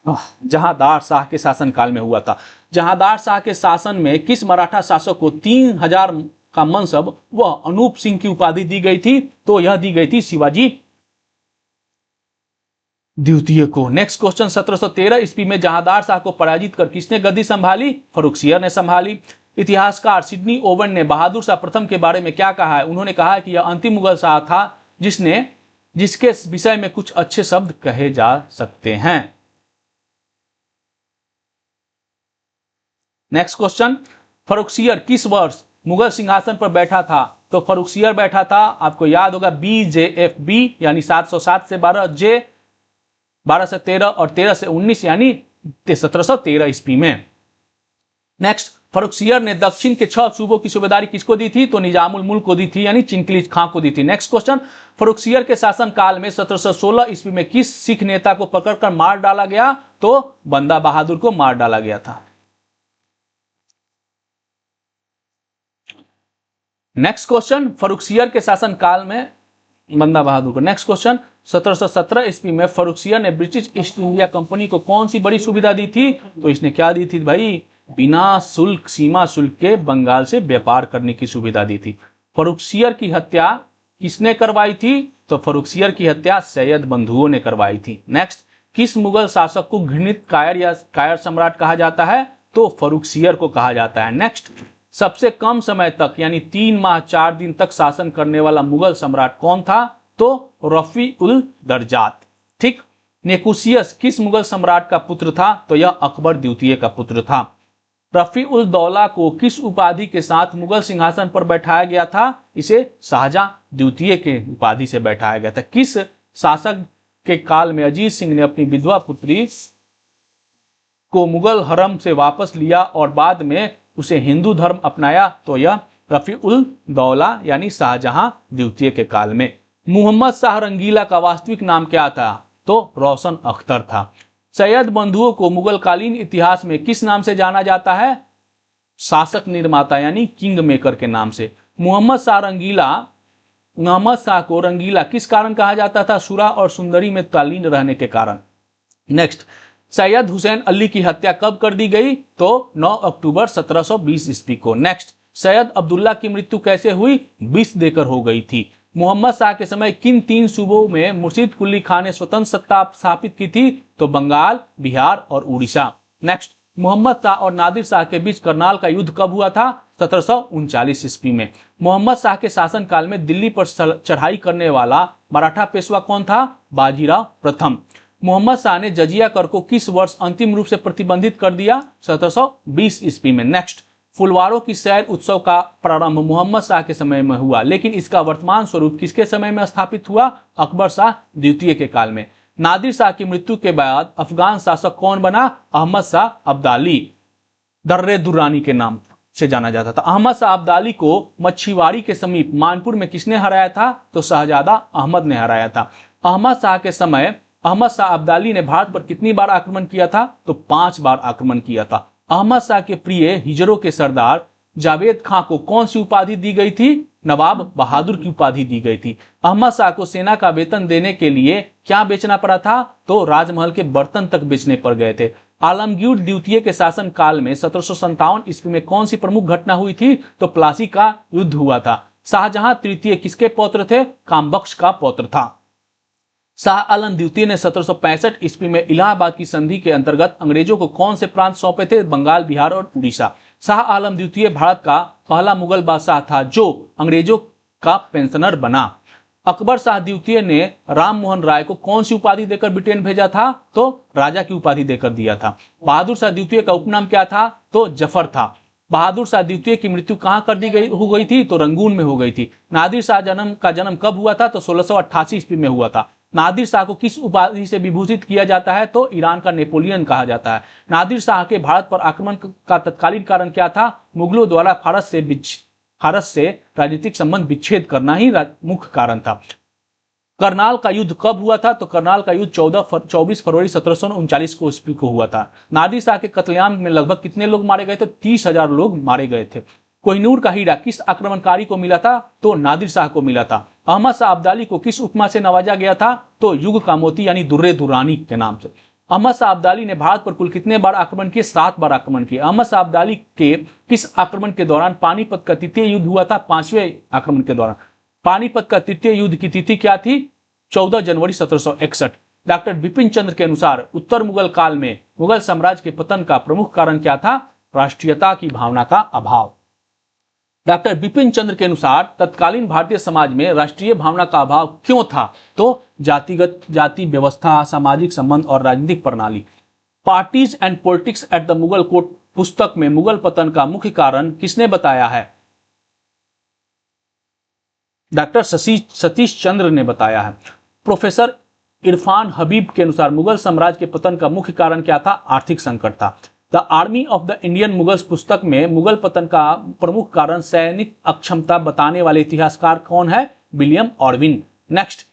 जहांदार शाह के शासनकाल में हुआ था। जहांदार शाह के शासन में किस मराठा शासक को 3000 का मनसब व अनूप सिंह की उपाधि दी गई थी? तो यह दी गई थी शिवाजी द्वितीय को। नेक्स्ट क्वेश्चन, 1713 ईस्वी में जहांदार शाह को पराजित कर किसने गद्दी संभाली? फर्रुखसियर ने संभाली। इतिहासकार सिडनी ओवन ने बहादुर शाह प्रथम के बारे में क्या कहा है? उन्होंने कहा कि यह अंतिम मुगल शाह था जिसके विषय में कुछ अच्छे शब्द कहे जा सकते हैं। नेक्स्ट क्वेश्चन, फर्रुखसियर किस वर्ष मुगल सिंहासन पर बैठा था? तो फर्रुखसियर बैठा था, आपको याद होगा, BJFB यानी 707 से 12, J 12 से 13 और 13 से 19 यानी 1713 ईस्वी में। नेक्स्ट, फर्रुखसियर ने दक्षिण के 6 सूबों की सूबेदारी किसको दी थी? तो निजामुल मुल्क को दी थी यानी चिंकलीज खां को दी थी। नेक्स्ट क्वेश्चन, फर्रुखसियर के शासन काल में 1716 ईस्वी में किस सिख नेता को पकड़कर मार डाला गया? तो बंदा बहादुर को मार डाला गया था। नेक्स्ट क्वेश्चन, फर्रुखसियर के शासन काल में बंदा बहादुर को। नेक्स्ट क्वेश्चन, 1717 ईस्वी में फर्रुखसियर ने ब्रिटिश ईस्ट इंडिया कंपनी को कौन सी बड़ी सुविधा दी थी? तो इसने क्या दी थी भाई? बिना शुल्क, सीमा शुल्क के बंगाल से व्यापार करने की सुविधा दी थी। फर्रुखसियर की हत्या किसने करवाई थी? तो फर्रुखसियर की हत्या सैयद बंधुओं ने करवाई थी। नेक्स्ट, किस मुगल शासक को घृणित कायर या कायर सम्राट कहा जाता है? तो फर्रुखसियर को कहा जाता है। नेक्स्ट, सबसे कम समय तक यानी 3 माह 4 दिन तक शासन करने वाला मुगल सम्राट कौन था? तो रफी उल दरजात। ठीक। नेकुसियस किस मुगल सम्राट का पुत्र था? तो यह अकबर द्वितीय का पुत्र था। रफी उल दौला को किस उपाधि के साथ मुगल सिंहासन पर बैठाया गया था? इसे शाहजहां द्वितीय के उपाधि से बैठाया गया था। किस शासक के काल में अजीत सिंह ने अपनी विधवा पुत्री को मुगल हरम से वापस लिया और बाद में उसे हिंदू धर्म अपनाया? तो यह रफी उल दौला यानी शाहजहां द्वितीय के काल में। मोहम्मद शाह रंगीला का वास्तविक नाम क्या था? तो रोशन अख्तर था। सैयद बंधुओं को मुगलकालीन इतिहास में किस नाम से जाना जाता है? शासक निर्माता यानी किंग मेकर के नाम से। मोहम्मद शाह को रंगीला किस कारण कहा जाता था? सुरा और सुंदरी में तल्लीन रहने के कारण। नेक्स्ट, सैयद हुसैन अली की हत्या कब कर दी गई? तो 9 अक्टूबर 1720 ईस्वी को। नेक्स्ट, सैयद अब्दुल्ला की मृत्यु कैसे हुई? विष देकर हो गई थी। मोहम्मद शाह के समय किन 3 सूबों में मुर्शिद कुली खान ने स्वतंत्र सत्ता स्थापित की थी? तो बंगाल, बिहार और उड़ीसा। नेक्स्ट, मोहम्मद शाह और नादिर शाह के बीच करनाल का युद्ध कब हुआ था? 1739 ईस्वी में। मोहम्मद शाह के शासनकाल में दिल्ली पर चढ़ाई करने वाला मराठा पेशवा कौन था? बाजीराव प्रथम। मोहम्मद शाह ने जजिया कर को किस वर्ष अंतिम रूप से प्रतिबंधित कर दिया? 1720 ईस्वी में। नेक्स्ट, फुलवारों की सैर उत्सव का प्रारंभ मोहम्मद शाह के समय में हुआ, लेकिन इसका वर्तमान स्वरूप किसके समय में स्थापित हुआ? अकबर शाह द्वितीय के काल में। नादिर शाह की मृत्यु के बाद अफगान शासक कौन बना? अहमद शाह अब्दाली, दर्रे दुर्रानी के नाम से जाना जाता था। अहमद शाह अब्दाली को मच्छीवाड़ी के समीप मानपुर में किसने हराया था? तो शहजादा अहमद ने हराया था। अहमद शाह के समय अहमद शाह अब्दाली ने भारत पर कितनी बार आक्रमण किया था? तो 5 बार आक्रमण किया था। अहमद शाह के प्रिय हिजरों के सरदार जावेद खां को कौन सी उपाधि दी गई थी? नवाब बहादुर की उपाधि दी गई थी। अहमद शाह को सेना का वेतन देने के लिए क्या बेचना पड़ा था? तो राजमहल के बर्तन तक बेचने पड़ गए थे। आलमगीर द्वितीय के शासन काल में 1757 ईस्वी में कौन सी प्रमुख घटना हुई थी? तो प्लासी का युद्ध हुआ था। शाहजहां तृतीय किसके पौत्र थे? कामबख्श का पौत्र था। शाह आलम द्वितीय ने 1765 ईस्वी में इलाहाबाद की संधि के अंतर्गत अंग्रेजों को कौन से प्रांत सौंपे थे? बंगाल, बिहार और उड़ीसा। शाह आलम द्वितीय भारत का पहला मुगल बादशाह था जो अंग्रेजों का पेंशनर बना। अकबर शाह द्वितीय ने राम मोहन राय को कौन सी उपाधि देकर ब्रिटेन भेजा था? तो राजा की उपाधि देकर दिया था। बहादुर शाह द्वितीय का उपनाम क्या था? तो जफर था। बहादुर शाह द्वितीय की मृत्यु कहां हो गई थी? तो रंगून में हो गई थी। नादिर शाह का जन्म कब हुआ था? तो 1688 ईस्वी में हुआ था। नादिर शाह को किस उपाधि से विभूषित किया जाता है? तो ईरान का नेपोलियन कहा जाता है। नादिर शाह के भारत पर आक्रमण का तत्कालीन कारण क्या था? मुगलों द्वारा फारस से राजनीतिक संबंध विच्छेद करना ही मुख्य कारण था। करनाल का युद्ध कब हुआ था? तो करनाल का युद्ध 24 फरवरी 1739 को ईस्वी को हुआ था। नादिर शाह के कत्लेआम में लगभग कितने लोग मारे गए थे? 30,000 लोग मारे गए थे। कोहिनूर का हीरा किस आक्रमणकारी को मिला था? तो नादिर शाह को मिला था। अहमद शाह अब्दाली को किस उपमा से नवाजा गया था? तो युग का मोती यानी दुर्रे दुर्रानी के नाम से। अहमद शाह अब्दाली ने भारत पर कुल कितने बार आक्रमण किए? 7 बार आक्रमण किए। अहमद शाह अब्दाली के किस आक्रमण के दौरान पानीपत का तृतीय युद्ध हुआ था? 5वें आक्रमण के दौरान। पानीपत का तृतीय युद्ध की तिथि क्या थी? 14 जनवरी 1761। डॉक्टर बिपिन चंद्र के अनुसार उत्तर मुगल काल में मुगल साम्राज्य के पतन का प्रमुख कारण क्या था? राष्ट्रीयता की भावना का अभाव। डॉक्टर बिपिन चंद्र के अनुसार तत्कालीन भारतीय समाज में राष्ट्रीय भावना का अभाव क्यों था? तो जाति व्यवस्था, सामाजिक संबंध और राजनीतिक प्रणाली। Parties and politics at the Mughal court पुस्तक में मुगल पतन का मुख्य कारण किसने बताया है? डॉक्टर सतीश चंद्र ने बताया है। प्रोफेसर इरफान हबीब के अनुसार मुगल साम्राज्य के पतन का मुख्य कारण क्या था? आर्थिक संकट था। The army of the Indian Mughals पुस्तक में मुगल पतन का प्रमुख कारण सैनिक अक्षमता बताने वाले इतिहासकार कौन है? विलियम ऑर्विन। नेक्स्ट,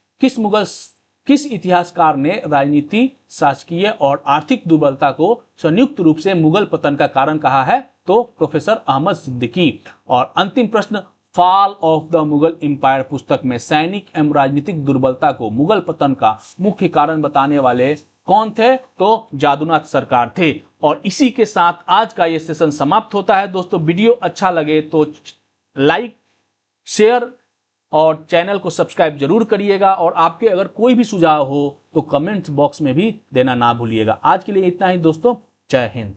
किस इतिहासकार ने राजनीति, शासकीय और आर्थिक दुर्बलता को संयुक्त रूप से मुगल पतन का कारण कहा है? तो प्रोफेसर अहमद सिद्दीकी। और अंतिम प्रश्न, fall of the Mughal empire पुस्तक में सैनिक एवं राजनीतिक दुर्बलता को मुगल पतन का मुख्य कारण बताने वाले कौन थे? तो जादूनाथ सरकार थे। और इसी के साथ आज का ये सेशन समाप्त होता है। दोस्तों वीडियो अच्छा लगे तो लाइक, शेयर और चैनल को सब्सक्राइब जरूर करिएगा, और आपके अगर कोई भी सुझाव हो तो कमेंट बॉक्स में भी देना ना भूलिएगा। आज के लिए इतना ही दोस्तों, जय हिंद।